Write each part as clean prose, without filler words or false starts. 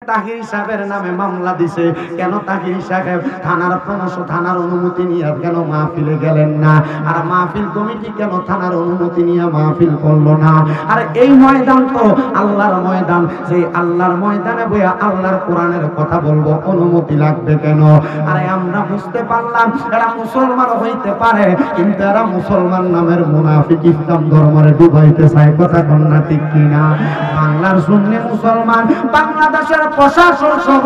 তাহির সাহেবের নামে মামলা দিছে। কেন তাহির সাহেব থানার অনুমতি নিয়ে কেন মাহফিলে গেলেন না? আর মাহফিল কমিটি কেন থানার অনুমতি নিয়ে মাহফিল করলো না? আর এই ময়দান তো আল্লাহর ময়দান, সেই আল্লাহর ময়দানে বইয়া আল্লাহর কোরআনের কথা বলবো, অনুমতি লাগবে কেন? আরে আমরা বুঝতে পারলাম এরা মুসলমান হইতে পারে, কিন্তু এরা মুসলমান নামের মুনাফিক, ইসলাম ধর্মরে ডুবাইতে চায়। কথা কোন না ঠিক কিনা? বাংলার সুন্নি মুসলমান, বাংলাদেশের প্রশাসন সহ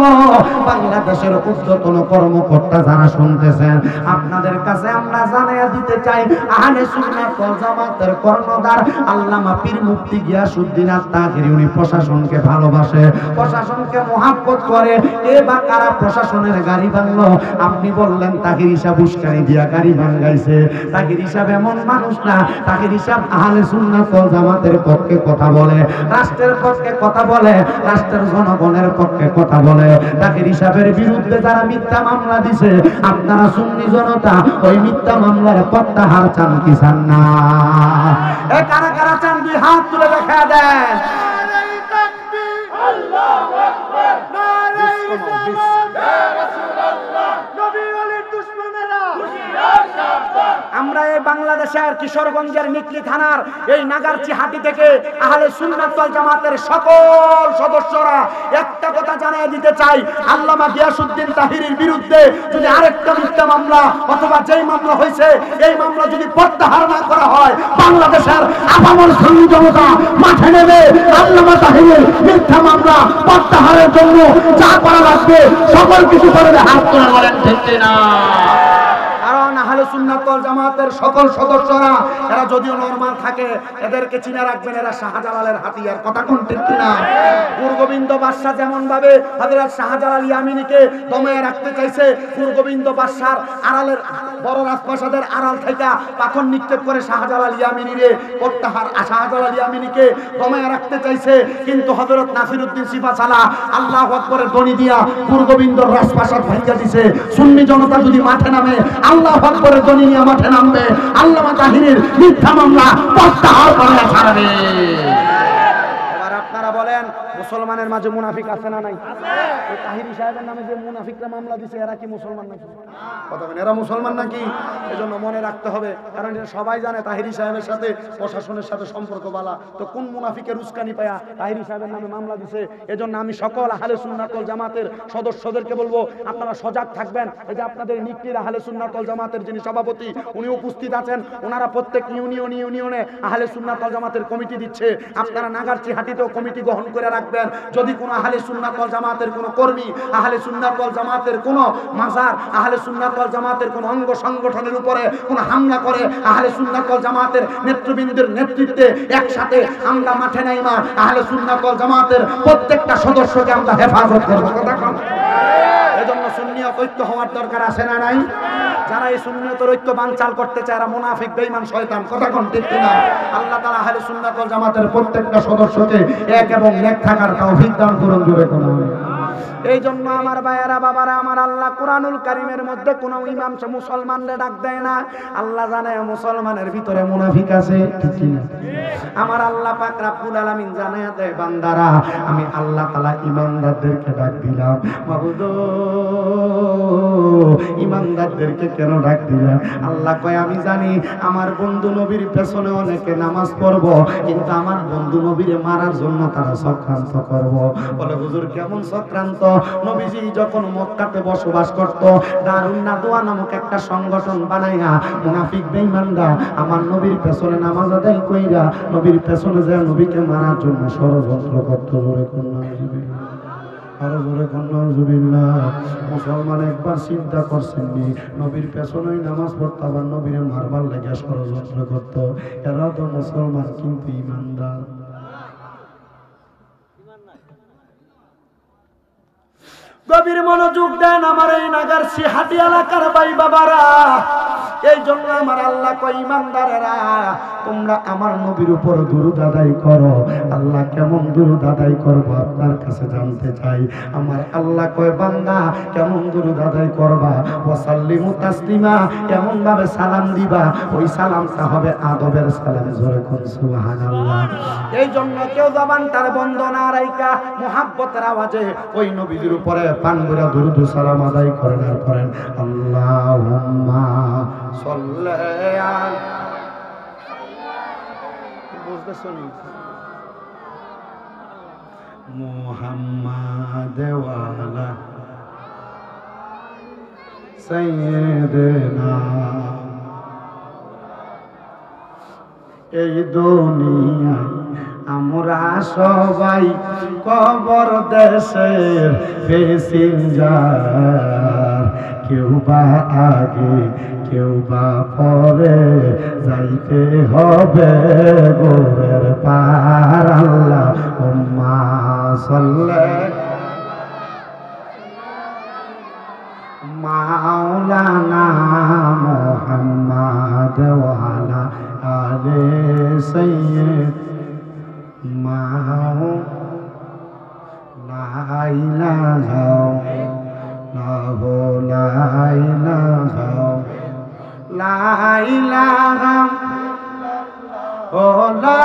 বাংলাদেশের ঊর্ধ্বতন কর্মকর্তা যারা শুনতেছেন, আপনাদের কাছে আমরা জানাইয়া দিতে চাই, আহলে সুন্নাত ওয়াল জামাতের কর্ণধার আল্লামা পীর মুফতি গিয়াসউদ্দিন আত-তাহিরি উনি প্রশাসনকে ভালোবাসে, প্রশাসনকে মহব্বত করে। এ বা কারা প্রশাসনের গাড়ি ভাঙলো? আপনি বললেন তাহিরি সাহেব উস্কানি দিয়া গাড়ি ভাঙাইছে। তাহিরি সাহেব এমন মানুষ না। তাহিরি সাহেব আহলে সুন্নাত ওয়াল জামাতের পক্ষে কথা বলে, রাষ্ট্রের পক্ষে কথা বলে, রাষ্ট্রের জনগণের পক্ষে কথা বলে। তাহিরি সাহেবের বিরুদ্ধে যারা মিথ্যা মামলা দিছে, আপনারা সুন্নি জনতা ওই মিথ্যা মামলার প্রত্যাহার চান কি চান না? এ কারা কারা চান? দুই হাত তুলে দেখা দেন। নারে তাকবীর, আল্লাহু আকবার, নারে ইসলাম, ইয়া রাসূলুল্লাহ, নবী ওয়ালির দুশমনেরা হুশিয়ার সাবধান। আমরা এই বাংলাদেশের কিশোরগঞ্জের নিকলি থানার এই নাগারচিহাটি থেকে আহলে সুন্নাত ওয়াল জামাতের সকল সদস্যরা একটা কথা জানিয়ে দিতে চাই, আল্লামা গিয়াসউদ্দিন তাহিরির বিরুদ্ধে যদি আরেকটা মিথ্যা মামলা অথবা যেই মামলা হয়েছে এই মামলা যদি প্রত্যাহার না করা হয়, বাংলাদেশের আপামর সুন্নি জনতা মাঠে নেমে আল্লামা তাহিরির মিথ্যা মামলা প্রত্যাহারের জন্য যা করা লাগবে সকল কিছু করবে। হাত তুলে বলেন ঠিক না? আহলে সুন্নাত ওয়াল জামাতের সকল সদস্যরা এরা যদিও নরমাল থাকে, এদেরকে চিনে রাখবেন, এরা শাহজালালের হাতিয়ার। কথা কোন ঠিক কিনা? গুরগোবিন্দ বাদশাহ যেমন ভাবে হযরত শাহজালাল ইয়ামিনীকে দমায়ে রাখতে চাইছে, গুরগোবিন্দ বাদশার আড়ালের বড় রাজপ্রাসাদের আড়াল থেকে পাথর নিক্ষেপ করে শাহজালাল ইয়ামিনীরে প্রত্যাহার শাহজালাল ইয়ামিনীকে দমায়ে রাখতে চাইছে, কিন্তু হযরত নাসিরউদ্দিন সিপাহসালাহ আল্লাহু আকবরের ধ্বনি দিয়া গুরগোবিন্দর রাজপ্রাসাদ ভাঙিয়ে দিয়েছে। সুন্নি জনতা যদি মাঠে নামে, আল্লাহু আকবরের ধ্বনি নিয়ে মাঠে নামবে, আল্লামা তাহিরির মিথ্যা মামলা প্রত্যাহার করে ছাড়বে। এবার আপনারা বলেন, মুসলমানের মাঝে মুনাফিক আছে না নাই? আছে। তাহিরি সাহেবের নামে যে মুনাফিকরা মামলা দিছে এরা কি মুসলমান নাকি? কথা বলেন, এরা মুসলমান নাকি? এজন্য মনে রাখতে হবে, কারণ এটা সবাই জানে তাহিরি সাহেবের সাথে প্রশাসনের সাথে সম্পর্ক বালা। তো কোন মুনাফিকের উস্কানি পায়া তাহিরি সাহেবের নামে মামলা দিছে? এজন্য আমি সকল আহলে সুন্নাত ওয়াল জামাতের সদস্যদেরকে বলবো, আপনারা সজাগ থাকবেন। এই যে আপনাদের নিকলির আহলে সুন্নাত ওয়াল জামাতের যিনি সভাপতি উনি উপস্থিত আছেন, ওনারা প্রত্যেক ইউনিয়নে আহলে সুন্নাত ওয়াল জামাতের কমিটি দিচ্ছে। আপনারা নাগারচিহাটিতেও কমিটি গ্রহণ করে রাখবেন। যদি কোনো আহলে সুন্নাত ওয়াল জামাতের কোনো কর্মী, আহলে সুন্নাত ওয়াল জামাতের কোনো মাজার, আহলে সুন্নাত ওয়াল জামাতের কোনো অঙ্গ সংগঠনের উপরে কোনো হামলা করে, আহলে সুন্নাত ওয়াল জামাতের নেতৃবৃন্দের নেতৃত্বে একসাথে আমরা মাঠে নাইমা আহলে সুন্নাত ওয়াল জামাতের প্রত্যেকটা সদস্যকে আমরা হেফাজত করব। কথা কম। এজন্য সুন্নিয়ত ঐক্য হওয়ার দরকার আছে না নাই? যারা এই সুন্নিয়তের ঐক্য বানচাল করতে চায় এরা মুনাফিক, বেঈমান, শয়তান। কথা কোন ঠিক কিনা? আল্লাহ তাআলা আহলে সুন্নাত ওয়াল জামাতের প্রত্যেকটা সদস্যকে এক এবং এক থাকার তৌফিক দান করুন। জোরে কোন এই জন্য আমার ভাইয়েরা, বাবারা আমার, আল্লাহ কুরআনুল কারীমের মধ্যে কোনো ইমাম মুসলমানদের ডাক দেয় না। আল্লাহ জানে মুসলমানের ভিতরে মুনাফিক আছে, ঠিক কি না? আমার আল্লাহ পাক রব্বুল আলামিন জানায়া দেয়, বান্দারা আমি আল্লাহ তাআলা ইমানদারদেরকে ডাক দিলাম। মাবুদ ইমানদারদেরকে কেন ডাক দিলাম? আল্লাহ কয় আমি জানি আমার বন্ধু নবীর পেছনে অনেকে নামাজ পড়ব, কিন্তু আমার বন্ধু নবীরে মারার জন্য তারা চক্রান্ত করব। বলে হুজুর কেমন চক্রান্ত? নবীজি যখন মক্কাতে বসবাস করত, দারুন নাদওয়া নামক একটা সংগঠন বানাইয়া মুনাফিক বেঈমানরা আমার নবীর পেছনে নামাজ আদায় কইরা নবীর পেছনে যায় নবীকে মারার জন্য ষড়যন্ত্র করত। জোরে কোন নাউজুবিল্লাহ, আরো জোরে কোন নাউজুবিল্লাহ। মুসলমান একবার চিন্তা করছেন নি, নবীর পেছনেই নামাজ পড়তো আবার নবীরে মারবার লেগে ষড়যন্ত্র করত। এরা তো মুসলমান কিন্তু ইমানদার। গভীর মনোযোগ দেন আমার এই নাগারচিহাটি এলাকার ভাই বাবারা। এই জন্য আমার আল্লাহ কয় ইমানদারেরা তোমরা আমার নবীর উপর দুরূদ আদায় করো। আল্লাহ কেমন দুরূদ আদায় করব আপনার কাছে জানতে চাই। আমার আল্লাহ কয় বান্দা কেমন দুরূদ আদায় করবা, ওয়াসাল্লিমু তাসলিমা, কেমন ভাবে সালাম দিবা, ওই সালামটা হবে আদবের সালাম। জোরে কোন সুবহানাল্লাহ। এই জন্য কেউ জবান তার বন্ধ না রাইকা মুহাব্বতের আওয়াজে ওই নবীর উপরে পান করে দুরূদ সালাম আদায় করেন আর করেন আল্লাহুম্মা সাল্লি আলা। বুঝতেছনি মুহাম্মাদ ওয়া আলা সাইয়্যিদিনা। এই দুনিয়ায় আমরা সবাই কবর দেশের প্যাসেঞ্জার, কেউ বা আগে কেউ বা পরে যাইতে হবে গোরের পার। আল্লাহুম্মা সাল্লি মাওলানা মুহাম্মাদ ওয়া আলা আলি সাইয়্যিদ মাও লা ইলাহা ইল্লাল্লাহু লা ইলাহা লা ইলাহা ও লা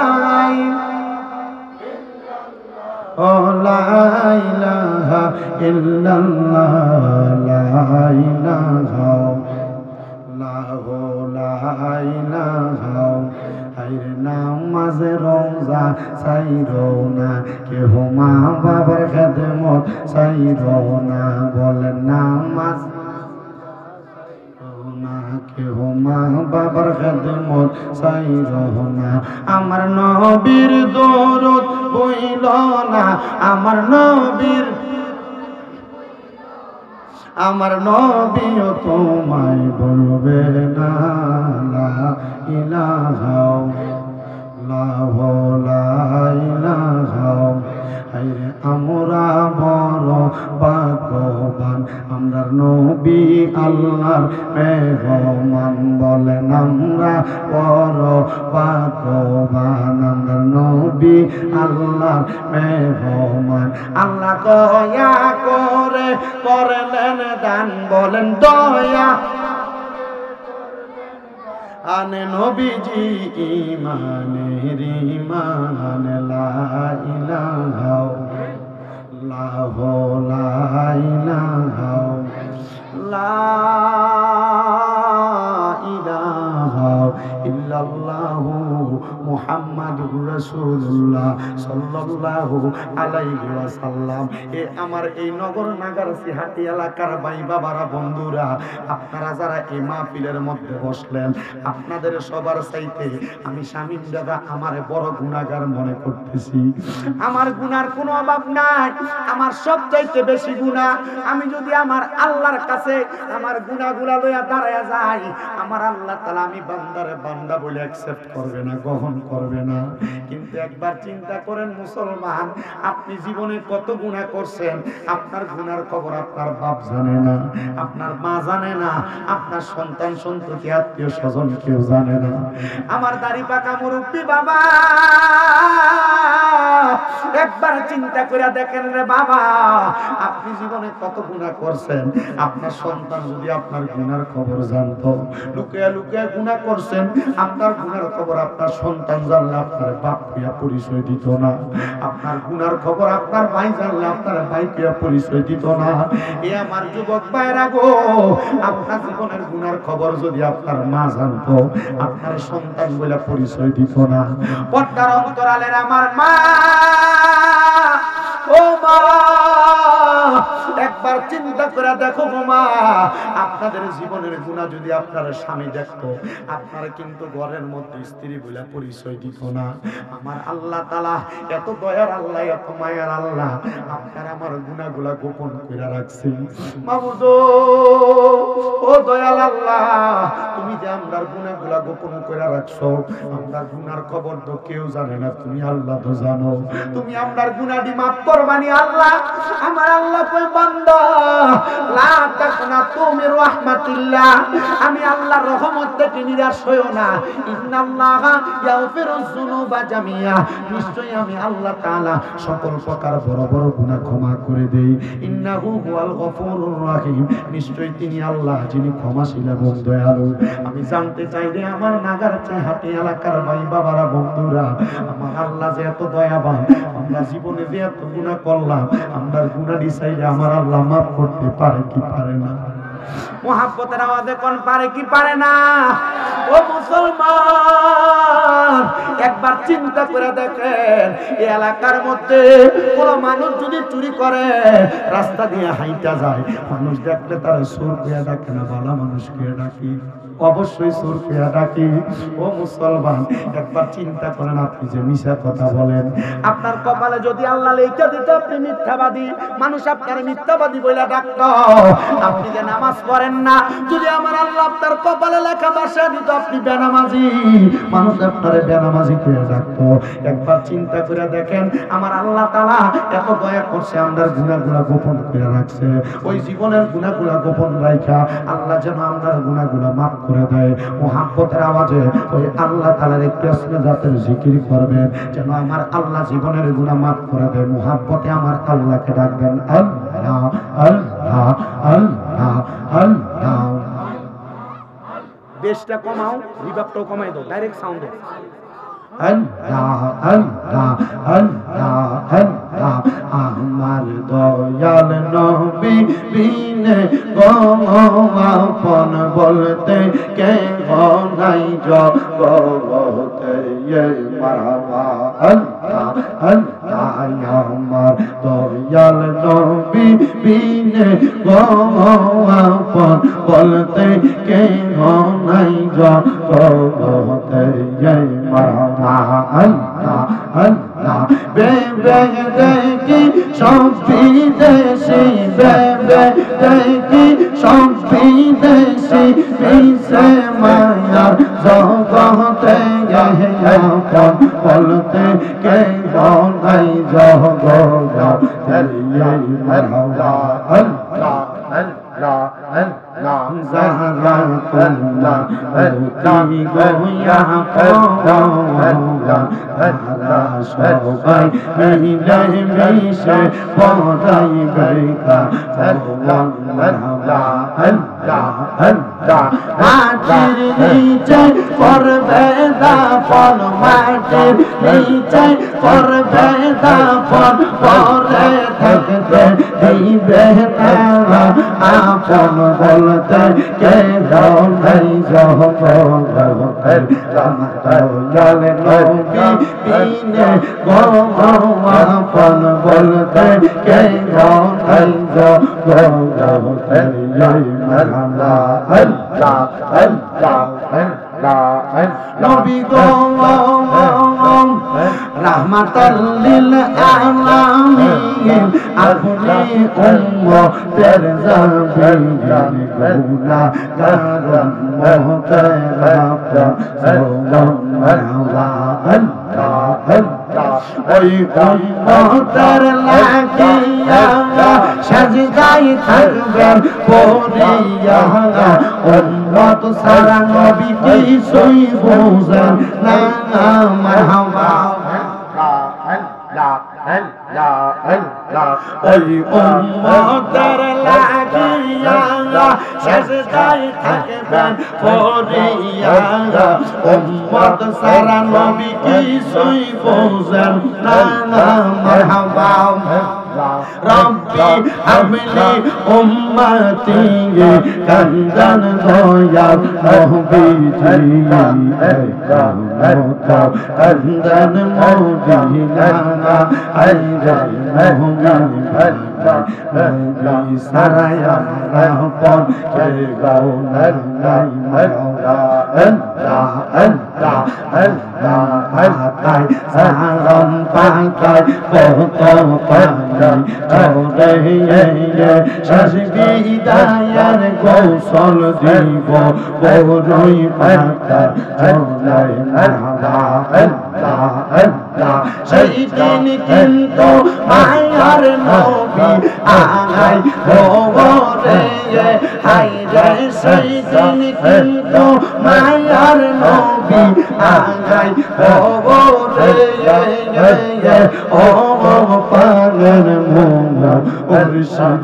ও লা ইলাহা ইল্লাল্লাহ লা ইলাহা লাহু লা ইলাহা। হায়রে নামাজ রোজা ছাইরো না, কেহ মা বাবার খেদমত ছাইরো না। বলে নামাজ না, কেহ মা বাবার খেদমত ছাইরো না। আমার নবীর দরুদ বইল না, আমার নবীর আমার নবীও তোমায় বলবে না লা ইলাহা ইল্লাল্লাহু লা ইলাহা। হায়রে আমরা বড় ভাগ্যবান, আমরা নবী আল্লাহর মেহমান। বলেন আমরা বড় ভাগ্যবান, আমরা নবী আল্লাহর মেহমান। আল্লাহ দয়া করে করলেন দান, বলেন দয়া আনে নবীজি ইমানের ইমান। লা ইলাহা ইল্লাল্লাহু লা ইলাহা লা ইলাহা ইল্লাল্লাহু মুহাম্মাদুর রাসূলুল্লাহ সাল্লাল্লাহু আলাইহি ওয়াসাল্লাম। এ আমার এই নগর নাগারসি হাটি এলাকার ভাই বাবারা, বন্ধুরা, আপনারা যারা এই মাহফিলের মধ্যে বসলেন, আপনাদের সবার চাইতে আমি শামীম দাদা আমারে বড় গুনাহগার মনে করতেছি। আমার গুনার কোনো অভাব নাই, আমার সব চাইতে বেশি গুনাহ। আমি যদি আমার আল্লাহর কাছে আমার গুনাহগুলা লইয়া দাঁড়ায়া যাই, আমার আল্লাহ তাআলা আমি বান্দারে বান্দা বলে অ্যাকসেপ্ট করবে না, গ্রহণ করবে না। কিন্তু একবার চিন্তা করেন মুসলমান, আপনি জীবনে কত গুনাহ করছেন, আপনার গুনার খবর আপনার বাপ জানে না, আপনার মা জানে না, আপনার সন্তান সন্ততি আত্মীয় স্বজন কেউ জানে না। আমার দাড়ি পাকা মুরব্বি বাবা, একবার চিন্তা করে দেখেন রে বাবা, আপনি জীবনে কত গুনাহ করছেন। আপনার সন্তান যদি আপনার গুনার খবর জানতো, লুকিয়ে লুকিয়ে গুনাহ করছেন, আপনার গুনার খবর আপনার সন্তান জানলে আপনার বাপ পিয়া পরিচয় দিত না। আপনার গুনার খবর আপনার ভাই জানলে আপনার ভাই পিয়া পরিচয় দিত না। এ আমার যুবক ভাইরা গো, আপনার জীবনের গুনার খবর যদি আপনার মা জানতো, আপনার সন্তান বলে পরিচয় দিত না। পর্দার অন্তরালের আমার মা, ও মা, একবার চিন্তা করে দেখো গো মা, আপনাদের জীবনের গুনাহ যদি আপনার স্বামী দেখতো, আপনারা কিন্তু ঘরের মধ্যে স্ত্রী বলে পরিচয় দিত না। আমার আল্লাহ তাআলা এত দয়ার আল্লাহ, এত মায়ার আল্লাহ, আপনার আমার গুনাহগুলা গোপন করে রাখছেন। মাবুদ ও দয়াল আল্লাহ, তুমি যে আমরার গুনাহগুলা গোপন করে রাখছো, আমরার গুনার খবর তো কেউ জানে না, তুমি আল্লাহ তো জানো। তুমি আমরার গুনাহটি মাফ করবানি আল্লাহ। আমার আল্লাহ কই বান্দা লা তাকনাতু মির রাহমাতিল্লাহ, আমি আল্লাহর রহমত থেকে নিরাশ হইও না। ইন্নাল্লাহা ইয়াগফিরুয যুনুবা জামিয়া, নিশ্চয়ই আমি আল্লাহ তাআলা সকল প্রকার বড় বড় গুনাহ ক্ষমা করে দেই। ইন্নাহু হুয়াল গফুরুর রহিম, নিশ্চয়ই তিনি আল্লাহ যিনি ক্ষমাশীল এবং দয়ালু। আমি জানতে চাই রে আমার নাগারহাটি এলাকার ভাই বাবারা, বন্ধুরা, আমার আল্লাহ যে এত দয়াবান, আমরা জীবনে যে এত গুনাহ করলাম, আমরা গুনাহ চাইলে আমার আল্লাহ মাফ করতে পারে কি পারে না? মুহাব্বতের আওয়াজে কোন পারে কি পারে না? ও মুসলমান, একবার চিন্তা করে দেখেন, এই এলাকার মধ্যে কোন মানুষ যদি চুরি করে, রাস্তা দিয়ে হাইটা যায়, মানুষ দেখলে তার সুর পেয়ে ডাকে না, ভালো মানুষকে ডাকি, অবশ্যই সুর পেয়ে ডাকি। ও মুসলমান, একবার চিন্তা করেন, আপনি যে মিশা কথা বলেন, আপনার কপালে যদি আল্লাহ লেখা দিত আপনি মিথ্যাবাদী, মানুষ আপনার মিথ্যাবাদী বলে ডাকত। আপনি যে নামাজ পড়েন না, যদি আমার আল্লাহ আপনার কপালে লেখা বসা দিত আপনি বেনামাজি, মানুষ আপনারে বেনামাজি করে ডাকত। একবার চিন্তা করে দেখেন, আমার আল্লাহ তাআলা এত দয়া করছে, আমরা গুনাহগুলো গোপন করে রাখছে। ওই জীবনের গুনাহগুলো গোপন রাখা আল্লাহ যেন আমরা গুনাহগুলো মাফ করে দেয়। মুহাব্বতের আওয়াজে ওই আল্লাহ তাআলার একটু আসলে জাতের জিকির করবেন, যেন আমার আল্লাহ জীবনের গুনাহ মাফ করে দেয়। মুহাব্বতে আমার আল্লাহকে ডাকবেন, আল্লাহ আল্লাহ আল্লাহ আল্লাহ। বেশটা কমাও, রিভাবটাও কমাই দাও, ডাইরেক্ট সাউন্ডে। আল্লাহ আল্লাহ আল্লাহ আল্লাহ, আমার দয়াল নবী বিনে গো আপন বলতে কে নাই জগতে, মারহাবা আল্লাহ আল্লাহ, আমার দয়াল নবী বিনে গো আপন বলতে কে নাই জগতে, মারহাবা আল্লাহ আল্লাহ। বেবে দেখি সব বিদেশি, বেবে দেখি সব বিদেশি, মিশে মায়ার জগতে আপন বলতে কে নাই জগতে, মারহাবা আল্লাহ আল্লাহ আল্লাহ। জাহারা কুল্লাহ অতি গোয়া আল্লাহ, সবাই মিলে মিশে পড়াই বেকা, আল্লাহ আল্লাহ আল্লাহ। মাটির নিচে করবে দাফন, মাটির নিচে করবে দাফন, পরে থাকতে দিবে তারা আপন বলতে কে নাই জগতে, দয়াল নবী বিনে গো আপন বলতে কে নাই জগতে, মারহাবা আল্লাহ আল্লাহ আল্লাহ। নবী গো রাহমাতাল লিল আলামিন, আপনি উম্মতের জাবিন, গুনাহগার মুহতারাম সাল্লাল্লাহু আলাইহি। ওই উম্মতের লাগিয়া সাজদায় থাকবেন পড়িয়া, উম্মত সারা নবী কিছুই বুঝেন না, মারহাবা ওই উম্মতের লাগিয়া সাজদায় থাকবেন পড়িয়া, উম্মত সারা নবী কিছুই বুঝেন না, মারহাবা রব্বি হাবলি উম্মতি, কান্দান দয়াল নবীজি, কান্দান মদিনা আইরে মোহমিন, নবী সারায়া রাহপন কে গাও নাই, মাওলা আল্লাহ আল্লাহ পাতায় সারম পাতায় কত পানি চলে শেষ বিদায়ের কৌশল দিব বড়ই পাতা চলে সেই দিন কিন্তু মায়ার নবী আয় খবরে হাই রে সেই দিন কিন্তু মায়ার নবী আয় খবরে ও পাগল মোনা মুর্শিদ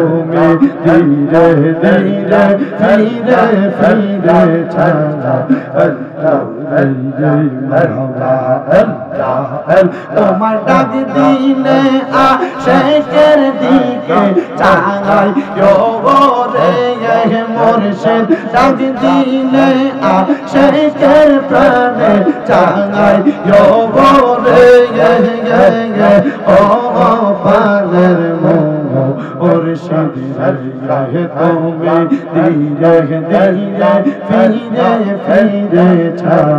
তুমি ধীরে ধীরে ফিরে ফিরে ছাড়া তোমার ডাক দিলে আশেকের দিকে চাই রে মুর্শিদ ডাক দিলে আশেকের প্রাণে চাই রে ও পাগল মোনা মুর্শিদ তুমি ধীরে ধীরে ফিরে ফিরে ছাড়া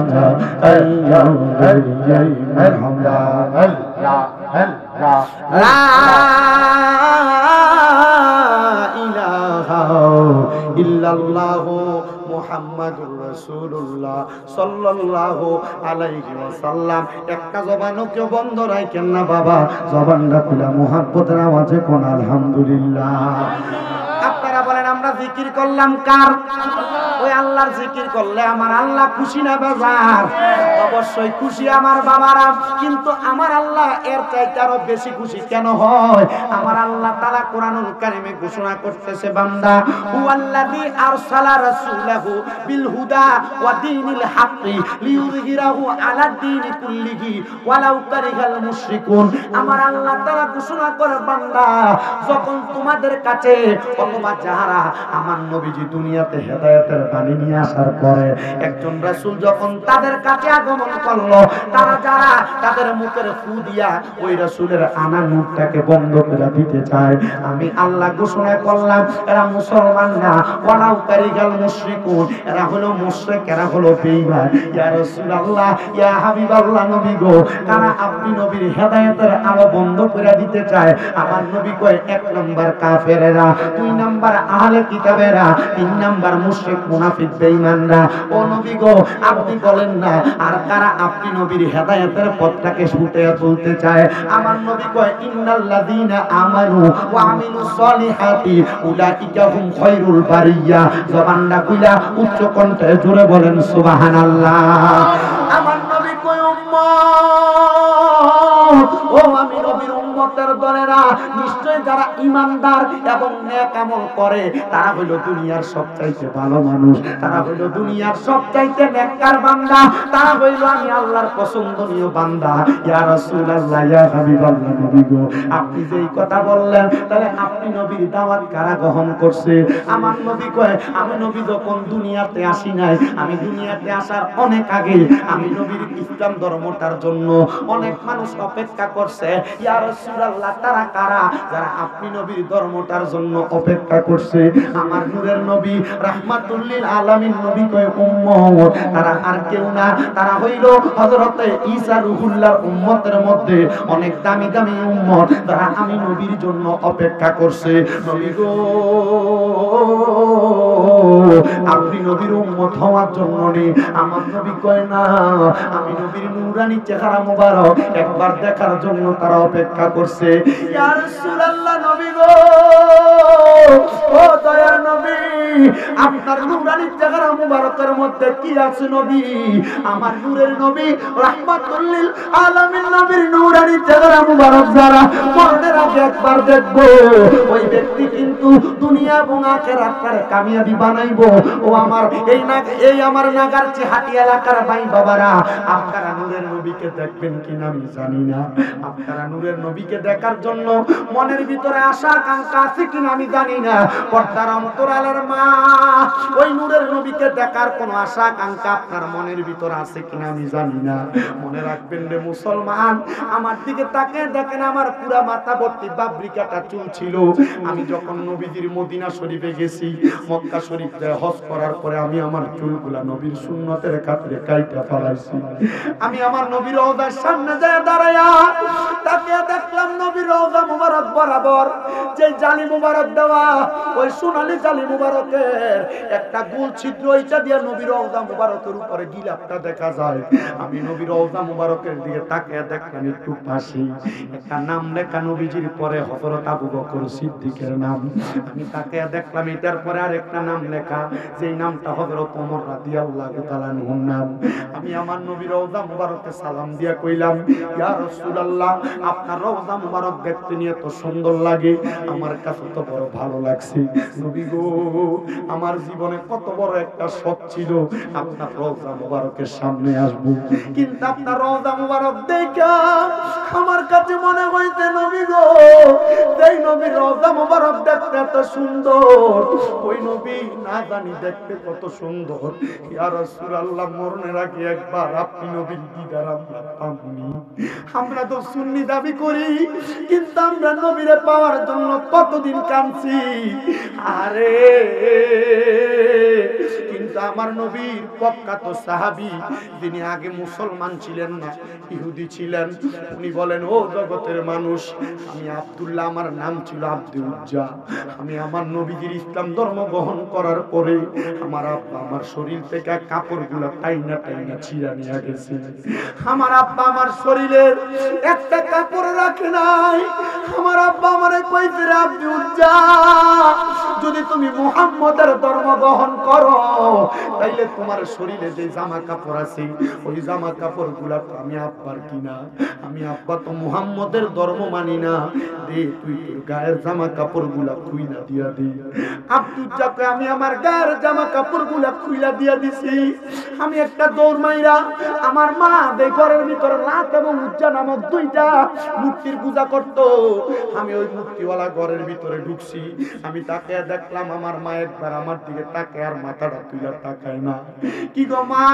লা ইলাহা ইল্লাল্লাহু মুহাম্মাদুর রাসূলুল্লাহ সাল্লাল্লাহু আলাইহি ওয়াসাল্লাম। একটা জবানও কেউ বন্ধ রাখেন না বাবা, জবানটা খুলে মুহাব্বতের আওয়াজে কোন আলহামদুলিল্লাহ। আপনারা বলেন আমরা জিকির করলাম কার? ওই আল্লাহর জিকির করলে আমার আল্লাহ খুশি না বেজার? অবশ্যই খুশি আমার বাবারা, কিন্তু আমার আল্লাহ এর চাইতে আরো বেশি খুশি কেন হয়? আমার আল্লাহ তাআলা কোরআনুল কারীমে ঘোষণা করতেছে, বান্দা হুয়াল্লাযী আরসালা রাসূলাহু বিল হুদা ওয়া দীনিল হাক্কি লিইয়ুযহিরাহু আলাদ দীনি কুল্লিহি ওয়ালাউ কারিহাল মুশরিকুন। আমার আল্লাহ তাআলা ঘোষণা করে, বান্দা যখন তোমাদের কাছে অথবা যারা আমার নবীজি দুনিয়াতে হেদায়েতের বাণী নিয়ে আসার পরে একজন রাসূল যখন তাদের কাছে আগমন করলো, তারা যারা তাদের মুখের ফু দিয়া ওই রাসূলের আনা মুখটাকে বন্ধ করে দিতে চায়, আমি আল্লাহ ঘোষণা করলাম এরা মুসলমান না, ওয়ালাউ কারিহাল মুশরিকুন, এরা হলো মুশরিক, এরা হলো বেঈমান। ইয়া রাসূলুল্লাহ, ইয়া হাবিবাল্লাহ, নবী গো, কারা আপনি নবীর হেদায়েতের আলো বন্ধ করে দিতে চায়? আমার নবী কয়, এক নাম্বার কাফেরেরা, দুই নাম্বার আহলে কিতাবেরা, তিন নাম্বার মুশরিক মুনাফিক বেঈমানরা। ও নবী গো, আপনি বলেন না আর কারা আপনি নবীর হেদায়েতের পথটাকে ছুটে তুলতে চায়? আমার নবী কয়, ইন্নাল্লাযীনা আমানু ওয়া আমিলুস সলিহাতি উলাইকা হুম খায়রুল বারিয়া। জবানটা কইলা উচ্চ কণ্ঠে জোরে বলেন সুবহানাল্লাহ। আমার নবী কয়, উম্মত, ও আমি নবীর উম্মতের দলেরা, নিশ্চয় যারা ঈমানদার এবং নেক আমল করে তারা হলো দুনিয়ার সবচাইতে ভালো মানুষ, তারা হলো দুনিয়ার সবচাইতে নেককার বান্দা, তারা হইল আমি আল্লাহর পছন্দনীয় বান্দা। ইয়া রাসূলুল্লাহ, ইয়া হাবিবাল্লাহ, নবী গো, আপনি যেই কথা বললেন তাহলে আপনি নবীর দাওয়াত কারা গ্রহণ করছে? আমার নবী কয়, আমি নবী যখন দুনিয়াতে আসি নাই, আমি দুনিয়াতে আসার অনেক আগে আমি নবীর ইসলাম ধর্মটার জন্য অনেক মানুষ অপেক্ষা করছে। ইয়া রাসূলুল্লাহ, তারা কারা? যারা আপনি নবীর ধর্মটার জন্য অপেক্ষা করছে। আমার নূরের নবী রাহমাতুল লিল আলামিন নবী কয়, উম্মত, তারা আর কেউ না, তারা হইল হযরতে ঈসা রূহুল্লাহর উম্মতের মধ্যে অনেক দামি দামি উম্মত, যারা আমি নবীর জন্য অপেক্ষা করছে। নবী গো, আপনি নবীর উম্মত হওয়ার জন্য নে। আমার নবী কয় না, আমি নবীর নূরানি চেহারা মোবারক একবার দেখার জন্য তারা অপেক্ষা করছে। ইয়া রাসূলুল্লাহ, নবী গো, ও দয়ার নবী, আপনার নূরানি চেহারা মোবারকের মধ্যে কি আছে নবী? আমার নূরের নবী রাহমাতুল লিল আলামিন নবীর নূরানি চেহারা মোবারক যারা মরণের আগে একবার দেখবো, ওই ব্যক্তি কিন্তু দুনিয়া এবং আখিরাতের কামিয়াবি বানাইবো। ও আমার এই আমার নাগারচি হাটি এলাকার ভাই বাবারা, আপনারা নূরের নবীকে দেখবেন কিনা আমি জানি না, আপনারা নূরের নবীকে দেখার জন্য মনের ভিতরে আশা আকাঙ্ক্ষা আছে কিনা আমি জানি না। পর্দার অন্তরালের মা ওই নূরের নবীকে দেখার কোন আশা আকাঙ্ক্ষা আপনার মনের ভিতর আছে কিনা আমি জানি না। মনে রাখবেন রে মুসলমান, আমার দিকে তাকিয়ে দেখেন, আমার পুরা মাথা ভর্তি বাবরি কাটা চুল ছিল। আমি যখন নবীজির মদিনা শরীফে গেছি, মক্কা শরীফ যায় হজ করার পরে আমি আমার চুলগুলা নবীর সুন্নতের খাতিরে কাইটা ফেলাইছি। আমি আমার নবীর রওজার সামনে যায় দাঁড়ায়া তাকিয়ে দেখলাম নবীর রওজা মুবারক বরাবর যে জালি মুবারক দেওয়া, ওই সোনালী জালি মুবারকের একটা গোল ছিদ্র, ওইটা দিয়ে নবীর রওজা মুবারকের উপরে গিলাপটা দেখা যায়। আমি নবীর রওজা মুবারকের দিকে তাকিয়ে দেখলাম একটু পাশে একটা নাম লেখা নবীজির পরে হযরত আবু বকর সিদ্দিকের নাম। আমি তাকিয়ে দেখলাম এটার পরে আরেকটা নাম লেখা, যেই নামটা হযরত ওমর রাদিয়াল্লাহু তাআলা আনহুর নাম। আমি আমার নবীর রওজা মুবারকে সালাম দিয়া কইলাম, ইয়া রাসূলুল্লাহ, আপনার রওজা মুবারক দেখতে নিয়ে তো সুন্দর লাগে, আমার কাছে তো বড় ভালো লাগছে। নবী গো, আমার জীবনে কত বড় একটা শখ ছিল আপনার রওজা মুবারকের সামনে আসব, কিন্তু আপনার রওজা মুবারক দেখা আমার কাছে মনে হইছে নবী গো, এই নবীর রওজা মুবারক দেখতে এত সুন্দর, ওই নবী না জানি দেখতে কত সুন্দর। ইয়া রাসূলুল্লাহ, মরণের আগে একবার আপনি নবীর দিদার আমরা পাবনি। আমরা তো সুন্নি দাবি করি, কিন্তু আমরা নবীরে পাওয়ার জন্য কতদিন কাঁদছি। আরে কিন্তু আমার নবীর প্রখ্যাত সাহাবী, যিনি আগে মুসলমান ছিলেন না, ইহুদি ছিলেন, উনি বলেন, ও জগতের মানুষ, আমি আব্দুল্লাহ, আমার নাম ছিল আব্দুল উজ্জা। আমি আমার নবীজির ইসলাম ধর্ম গ্রহণ করার পরে আমার আব্বা আমার শরীর থেকে কাপড়গুলো টাইনা টাইনা ছিঁড়া নিয়ে গেছে। আমার আব্বা আমার শরীরের একটা কাপড় রাখে নাই। আমার আব্বা আমারে কইছে, রে আব্দুল উজ্জা, যদি তুমি মুহাম্মদের ধর্ম গ্রহণ করো তাইলে তোমার শরীরে যে জামা কাপড় আছে ওই জামা কাপড়গুলা তো আমি আব্বার কিনা, আমি আব্বা তো মুহাম্মদের ধর্ম মানি না, দে তুই তোর গায়ের জামা কাপড়গুলা খুইলা দিয়া দে। আব্দুল উজ্জাকে আমি আমার গায়ের জামা কাপড়গুলা খুইলা দিয়া দিছি। আমি একটা দৌড় মাইরা, আমার মা ঘরের ভিতরে লাত এবং উজ্জা নামক দুইটা মূর্তির পূজা করত, আমি ওই মূর্তিওয়ালা ঘরের ভিতরে ঢুকছি। আমি তাকে দেখলাম আমার মা একবার আমার দিকে তাকায় আর মাথাটা তুইলা তাকায় না। কি গো মা,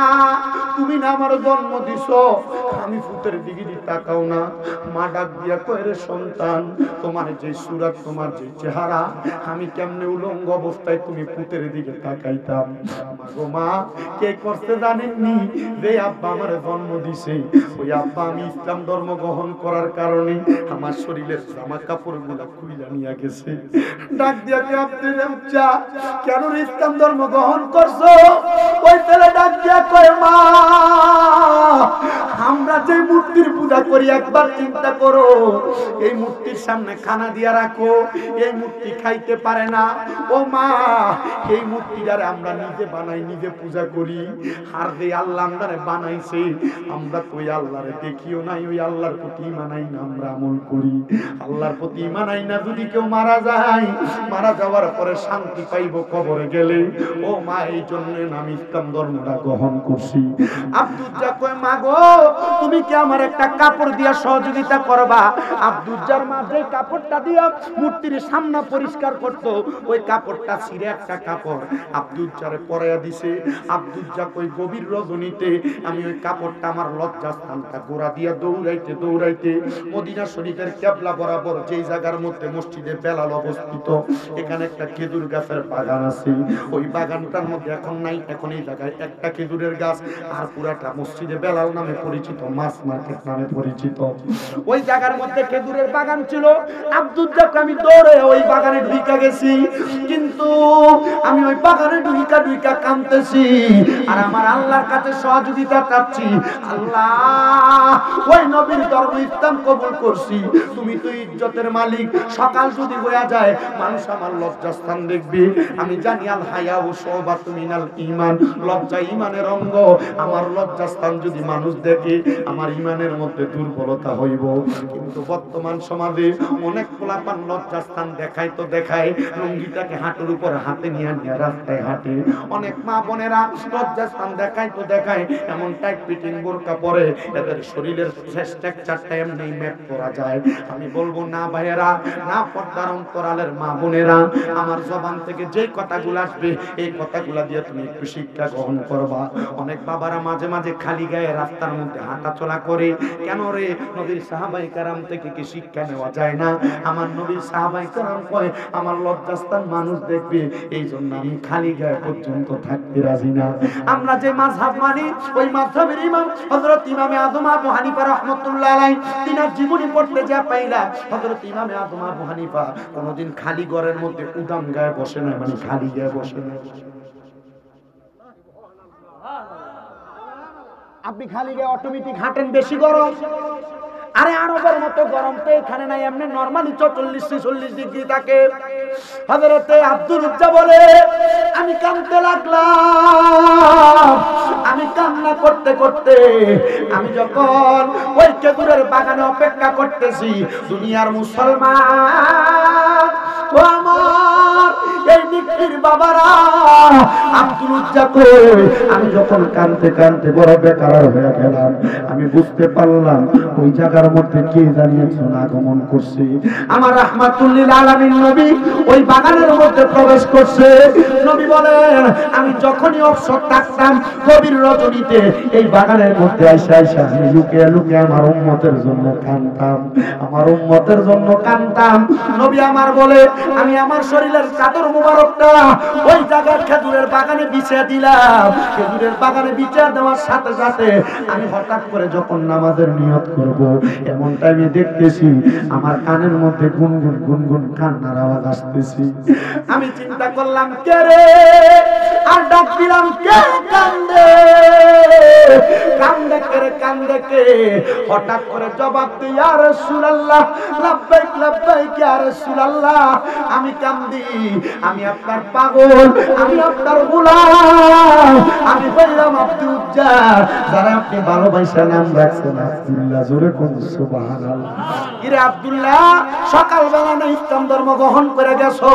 তুমি না আমার জন্ম দিছো, আমি ফুতের দিকে তাকাও না? মা ডাক দিয়া কয়, রে সন্তান, তোমার যে সুরাত, তোমার যে চেহারা, আমি কেমনে উলঙ্গ অবস্থায় তুমি ফুতের দিকে তাকাইতাম? গো মা, কে করতে জানেননি, যে আব্বা আমার জন্ম দিছে, ওই আব্বা আমি ইসলাম ধর্ম গ্রহণ করার কারণে আমার শরীরের জামা কাপড় গুলা খুইলা নিয়ে গেছে। ডাক দিয়া কে, আব্দুল উজ্জা, কেন ইসলাম ধর্ম গ্রহণ করছো? ওই ছেলে ডাক দিয়া কয়, মা, আমরা যে মূর্তির পূজা করি একবার চিন্তা করো, এই মূর্তির সামনে খানা দিয়া রাখো, এই মূর্তি খাইতে পারে না। ও মা, এই মূর্তিটারে আমরা নিজে বানাই, নিজে পূজা করি, আর যে আল্লাহ আমরারে বানাইছে আমরা তো ওই আল্লাহরে দেখিও নাই, ওই আল্লাহর প্রতি মানাই না, আমরা আমল করি, আল্লাহর প্রতি মানাই না। যদি কেউ মারা যায়, মারা যাওয়ার পরে শান্তি পাইব কবরে গেলে। ও মা, এই জন্য আমি ইসলাম ধর্মটা গ্রহণ করছি। আব্দুল উজ্জা কয়, মা গো, তুমি কি আমার একটা কাপড় দিয়া সহযোগিতা করবা? আব্দুল উজ্জার মা যে কাপড়টা দিয়া মূর্তির সামনে পরিষ্কার করতো, ওই কাপড়টা ছিঁড়ে একটা কাপড় আব্দুল উজ্জারে পরাইয়া দিছে। আব্দুল উজ্জা কই, গভীর রজনীতে আমি ওই কাপড়টা আমার লজ্জাস্থানটা গোড়া দিয়া দৌড়াইতে দৌড়াইতে মদিনা শরীফের কেবলা বরাবর যেই জায়গার মধ্যে মসজিদে বেলাল অবস্থিত, এখানে একটা খেজুর গাছের বাগান আছে, ওই বাগানটার মধ্যে এখন নাই, এখন এই জায়গায় একটা খেজুরের গাছ, আর পুরাটা মসজিদে বেলাল নামে পরিচিত, মাছ মার্কেট নামে পরিচিত। ওই জায়গার মধ্যে খেজুরের বাগান ছিল। আব্দুল উজ্জাকে আমি দৌড়ে ওই বাগানে ঢুইকা গেছি, কিন্তু আমি ওই বাগানে ঢুইকা ঢুইকা কাঁদতেছি আর আমার আল্লাহর কাছে সহযোগিতা চাচ্ছি। আল্লাহ, ওই নবীর ধর্ম ইসলাম কবুল করছি, তুমি তো ইজ্জতের মালিক, সকাল যদি হয়ে যায় মানুষ আমার লজ্জাস্থান দেখবে। আমি জানি আল হায়া ও শুবাতুম মিনাল ঈমান, লজ্জা ঈমানের অঙ্গ। আমার লজ্জাস্থান যদি মানুষ দেখে আমার ঈমানের মধ্যে দুর্বলতা হইব। কিন্তু বর্তমান সমাজে অনেক পোলাপান লজ্জাস্থান দেখায় তো দেখায়, লুঙ্গিটাকে হাঁটুর হাঁটুর উপর হাতে নিয়ে নিয়ে রাস্তায় হাঁটে। অনেক মা বোনেরা লজ্জাস্থান দেখায় তো দেখায়, এমন টাইট ফিটিং বোরকা পরে এদের শরীরের স্ট্রাকচারটা এমনি ম্যাপ করা যায়। আমি বলবো না ভাইয়েরা, না পর্দার অন্তরালের মা বোনেরা, আমার জবান থেকে যে কথাগুলো আসবে এই কথাগুলো দিয়ে তুমি একটু শিক্ষা গ্রহণ করবা। অনেক বাবারা মাঝে মাঝে খালি গায়ে রাস্তার মধ্যে হাঁটা চলা করে, কেন রে? নবীর সাহাবায়ে কেরাম থেকে কি শিক্ষা নেওয়া যায় না? আমার নবীর সাহাবায়ে কেরাম কয় আমার লজ্জাস্থান মানুষ দেখবে, এই জন্য আমি খালি গায়ে পর্যন্ত থাকতে রাজি না। আমরা যে মাযহাব মানি ওই মাযহাবের ইমাম হযরত ইমামে আযম আবু হানিফা রাহমাতুল্লাহ আলাইহি তিনার জীবনী পড়তে যা পাইলাম, হযরত ইমামে আযম আবু হানিফা কোনদিন খালি ঘরের মধ্যে উদাম গায়ে বসে না, মানে খালি গায়ে বসে না। আপনি খালি গায়ে অটোমেটিক হাঁটেন, বেশি গরম। আরে আরবের মতো গরম তো এখানে নাই, এমনি নরমালি 44-46 ডিগ্রি থাকে। হযরতে আব্দুল উজ্জা বলে আমি কাঁদতে লাগলাম। আমি কান্না করতে করতে আমি যখন ওই খেজুরের বাগানে অপেক্ষা করতেছি, দুনিয়ার মুসলমান ও আমার এই নিখির বাবারা, আব্দুল উজ্জা কই, আমি যখন কাঁদতে কাঁদতে বড় বেকার হয়ে গেলাম, আমি বুঝতে পারলাম ওই জায়গার মধ্যে কে জানি একজন আগমন করছে। আমার রাহমাতুল লিল আলামিন নবী ওই বাগানের মধ্যে প্রবেশ করছে। নবী বলেন আমি যখনই অবসর থাকতাম গভীর রজনীতে এই বাগানের মধ্যে আইসা আইসা আমি লুকিয়ে লুকিয়ে আমার উম্মতের জন্য কাঁদতাম, আমার উম্মতের জন্য কাঁদতাম। নবী আমার বলে আমি আমার শরীরের চাদর মুবারকটা ওই জায়গার খেজুরের বাগানে বিছিয়ে দিলাম। খেজুরের বাগানে বিছিয়ে দেওয়ার সাথে সাথে আমি হঠাৎ করে যখন নামাজের নিয়ত করব, এমন টাইমে দেখতেছি আমার কানের মধ্যে গুনগুন গুনগুন কান্নার আওয়াজ আসতেছি। আমি চিন্তা করলাম কে রে, আর ডাক দিলাম কে কান্দে, কান্দে কে রে, কান্দে কে? হঠাৎ করে জবাব দিই ইয়া রাসূলুল্লাহ, লাব্বাইক লাব্বাইক ইয়া রাসূলুল্লাহ, আমি কান্দি, আমি আপনার পাগল, আমি আপনার গোলাম, আমি বললাম আব্দুল উজ্জা, যারা আপনি ভালোবাসা নাম রাখছেন আব্দুল্লাহ, জোরে কোন সুবহানাল্লাহ। ইরে আব্দুল্লাহ, সকালবেলা না ইসলাম ধর্ম গ্রহণ করে গেছো,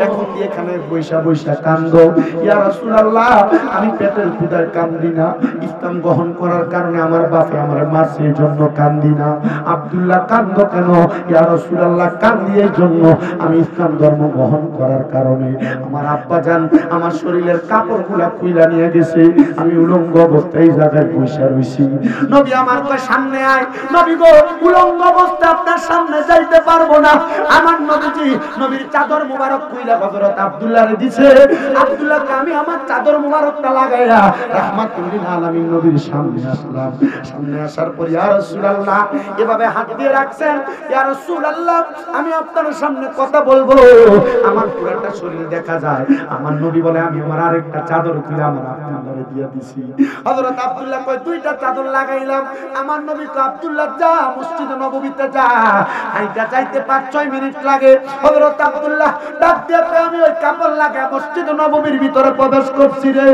এখন কি এখানে বৈশা বৈশা কান্দো? ইয়া রাসূলুল্লাহ, আমি পেটের ক্ষুধায় কান্দি না, ইসলাম গ্রহণ করার কারণে আমার বাপে আমার মারছে এই জন্য কান্দি না। আব্দুল্লাহ কান্দো কেন? ইয়া রাসূলুল্লাহ, কান্দি এই জন্য আমি ইসলাম ধর্ম গ্রহণ করার কারণে আমার আব্বা জান আমার শরীরের কাপড়গুলা খুইলা নিয়ে গেছে, আমি উলঙ্গ অবস্থায় এই জায়গায় বসে রইছি। নবী আমার কয় সামনে আয়। নবী গো, উলঙ্গ অবস্থায় আপনার সামনে যাইতে পারবো না। আমার নবীজি নবীর চাদর মুবারক খুইলা হযরত আব্দুল্লাহরে দিছে। আব্দুল্লাহকে আমি আমার চাদর মুবারকটা লাগাইয়া রাহমাতুল লিল আলামিন নবীর সামনে আসলাম। সামনে আসার পর ইয়া রাসূলুল্লাহ এভাবে হাত দিয়ে রাখছেন, ইয়া রাসূলুল্লাহ আমি আপনার সামনে কথা বলবো, আমার পুরোটা শরীর দেখা যায়। আমার নবী বলে আমি আমার আরেকটা চাদর খুলে আমার আব্দুল্লাহরে দিয়ে দিছি। হযরত আব্দুল্লাহ কয় দুইটা চাদর লাগাইলাম। আমার নবী কয় আব্দুল্লাহ যা মসজিদে নববীতে যা, হাইটা যাইতে 5-6 মিনিট লাগে। হযরত আব্দুল্লাহ ডাক দিয়ে কয় আমি ওই কাপড় লাগা মসজিদে নববীর ভিতরে প্রবেশ করছি রে।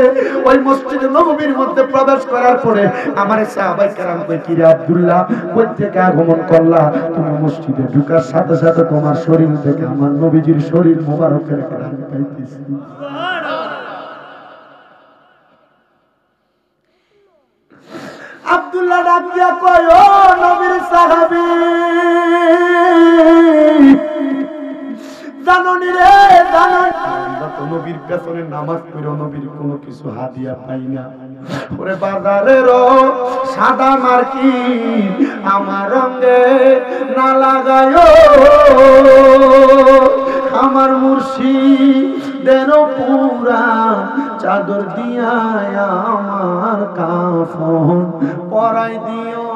ওই মসজিদে নববীর মধ্যে প্রবেশ করার পরে আমার সাহাবায়ে কেরাম কয় কি রে আব্দুল্লাহ, কই থেকে আগমন করলা? তুমি মসজিদে ঢোকার সাথে সাথে তোমার শরীর থেকে আমার নবীজির শরীর মোবারকের ঘ্রাণ পাইতেছি। আব্দুল্লাহ ডাক দিয়া কয় ও নবীর সাহাবী, জাননি রে জাননি, আমরা তো নবীর পেছনে নামাজ পড়ে নবীর কোনো কিছু হাদিয়া পাই না। ওরে বাজারের সাদা মার্কি আমার রঙে না লাগায়, আমার মুর্শিদের পুরা চাদর দিয়া আমার কাফন পরাই দিও,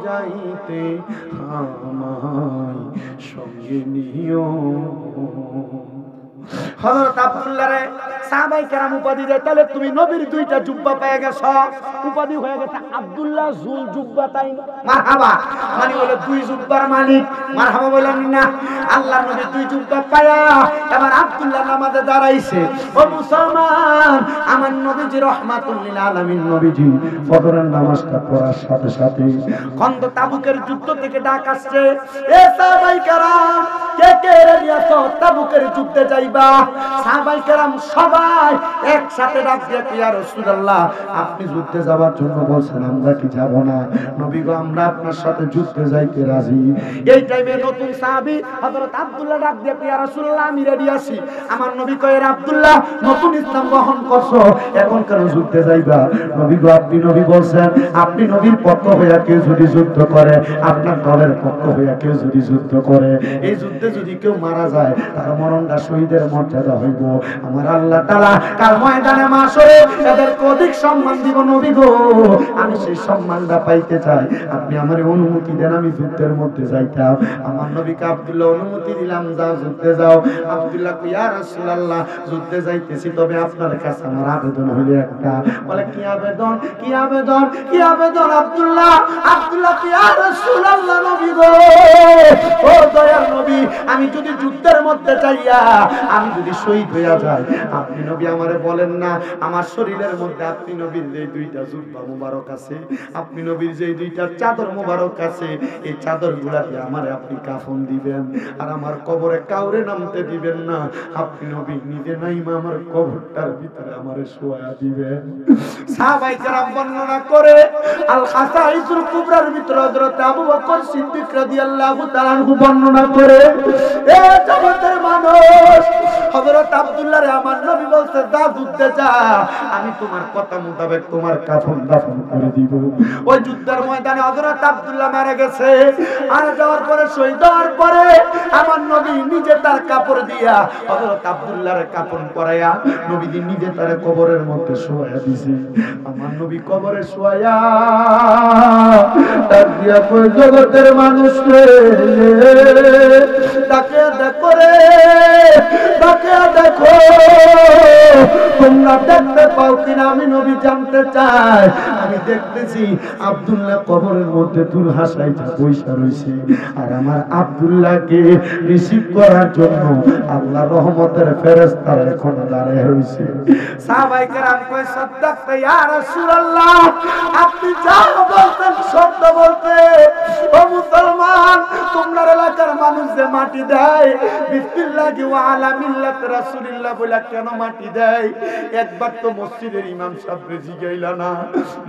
যাইতে আমায় সঙ্গে নিও। হযরত আব্দুল্লাহরে সাহাবায়ে কেরাম উপাধি দেয়, তাহলে তুমি নবীর দুইটা জুব্বা পেয়ে গেছো, উপাধি হয়ে গেছে আব্দুল্লাহ জুল জুব্বাতাইন। মারহাবা, মানে হলো দুই জুব্বার মালিক। মারহাবা বলেন না? আল্লাহর নবী দুই জুব্বা পায়া এবার আব্দুল্লাহ নামাজে দাঁড়াইছে। ও মুসলমান, আমার নবীজি রাহমাতুল লিল আলামিন নবীজি ফজরের নামাজটা পড়ার সাথে সাথে খন্দক তাবুকের যুদ্ধ থেকে ডাক আসছে, এ সাহাবায়ে কেরাম কে কে রেডি আছো তাবুক অমুকের যুদ্ধে যাইবা। সাহাবায়ে কেরাম সবাই একসাথে ডাক দিয়ে, ইয়া রাসূলুল্লাহ আপনি যুদ্ধে যাওয়ার জন্য বলছেন, আমরা কি যাব না? নবী গো আমরা আপনার সাথে যুদ্ধে যাইতে রাজি। এই টাইমে নতুন সাহাবী হযরত আব্দুল্লাহ ডাক দিয়ে, ইয়া রাসূলুল্লাহ আমি রেডি আছি। আমার নবী কয়, আব্দুল্লাহ নতুন ইসলাম গ্রহণ করছো, এখন কেন যুদ্ধে যাইবা? নবী গো আপনি নবী বলছেন, আপনি নবীর পক্ষ হইয়া কেউ যদি যুদ্ধ করে, আপনার দলের পক্ষ হইয়া কেউ যদি যুদ্ধ করে, এই যুদ্ধে যদি কেউ মারা যায় তার মরণটা শহীদের মর্যাদা হইব। আমার আল্লাহ তাআলা কাল ময়দানে মাশরে এদেরকে অধিক সম্মান দিব। নবী গো আমি সেই সম্মানটা পাইতে চাই, আপনি আমার অনুমতি দেন, আমি যুদ্ধের মধ্যে যাইতাম। আমার নবীকে আব্দুল্লাহ অনুমতি দিলাম, যাও যুদ্ধে যাও। আব্দুল্লাহ কই, ইয়া রাসূলুল্লাহ যুদ্ধে যাইতেছি, তবে আপনার কাছে আমার আবেদন হলো একটা। বলে কি আবেদন? কি আবেদন? কি আবেদন? আব্দুল্লাহ কি, ইয়া রাসূলুল্লাহ নবী গো, ও দয়ার নবী, আমি যদি যুদ্ধের মধ্যে যাইয়া আমি যদি শহীদ হইয়া যাই, আপনি নবী আমারে বলেন না আমার শরীরের মধ্যে আপনি নবীর যে দুইটা জুব্বা মুবারক আছে, আপনি নবীর যে দুইটা চাদর মুবারক আছে, এই চাদরগুলা দিয়ে আমারে আপনি কাফন দিবেন, আর আমার কবরে কাউরে নামতে দিবেন না। আপনি নবী নিজে নাইমা আমার কবরটার ভিতরে আমারে শোয়া দিবেন। সাহাবায়ে কেরাম বর্ণনা করে আল খাসাইসুল কুবরার ভিতরে হযরত আবু বকর সিদ্দিক রাদিয়াল্লাহু তাআলা আনহু বর্ণনা করে, এ জগতের মানুষ, হযরত আব্দুল্লাহরে আমার নবী বলতে, যা যুদ্ধে যা, আমি তোমার কথা মোতাবেক তোমার কাফন দাফন করে দিব। ওই যুদ্ধের ময়দানে হযরত আব্দুল্লাহ মারা গেছে, আর যাওয়ার পরে শহীদ হওয়ার পরে আমার নবী নিজে তার কাপড় দিয়া হযরত আব্দুল্লাহর কাফন পরাইয়া নবীজি নিজে তার কবরের মধ্যে শোয়া দিয়েছে। আমার নবী কবরে শোয়া তার দিয়া কই, জগতের মানুষ রে তাকে দেখো রে, তাকে দেখো, তোমরা দেখতে পাও কিনা আমি নবী জানতে চাই। আমি দেখতেছি আব্দুল্লাহ কবরের মধ্যে তুল হাসাইতে বইসা রইছে, আর আমার আব্দুল্লাহকে রিসিভ করার জন্য আল্লাহ রহমতের ফেরেশতারা এখন দাঁড়িয়ে রইছে। সাহাবায়ে কেরাম কয়, সাদাকতা ইয়া রাসূলুল্লাহ, আপনি যা বলতেন সত্য বলতে। ও মুসলমান, তোমরা এলাকার মানুষ যে মাটি দেয় বিসমিল্লাহি ওয়া আলা মিল্লাত রাসূলিল্লাহ বলে কেন মাটি দেয়? একবার তো মসজিদের ইমাম সাহেব জিগাইলা না,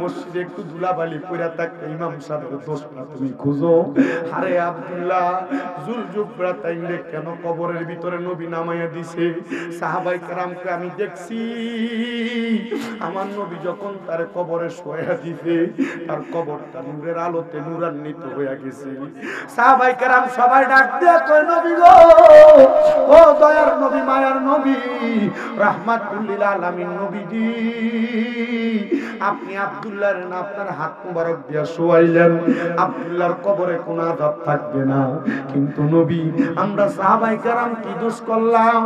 মসজিদে একটু ধুলাবালি পড়া থাকতে ইমাম সাহেবের দোষটা তুমি খুঁজো। আরে আব্দুল্লাহ জুলজুবরা তাইলে কেন কবরের ভিতরে নবী নামাইয়া দিছে? সাহাবায়ে কেরামকে আমি দেখছি, আমার নবী যখন তার কবরে শোয়া দিছে, তার কবরটা নূরের আলোতে নূরান্বিত হয়ে গেছে। সাহাবায়ে কেরাম সবাই ডাক দিয়ে কয়, নবী গো, ও দয়ার নবী, মায়ার নবী, রাহমাতুল লিল আলামিন নবীজি, আপনি আব্দুল্লাহর না আপনার হাত মুবারক দিয়া শোয়াইলেন, আব্দুল্লাহর কবরে কোনো আযাব থাকবে না। কিন্তু নবী, আমরা সাহাবায়ে কেরাম কি দোষ করলাম?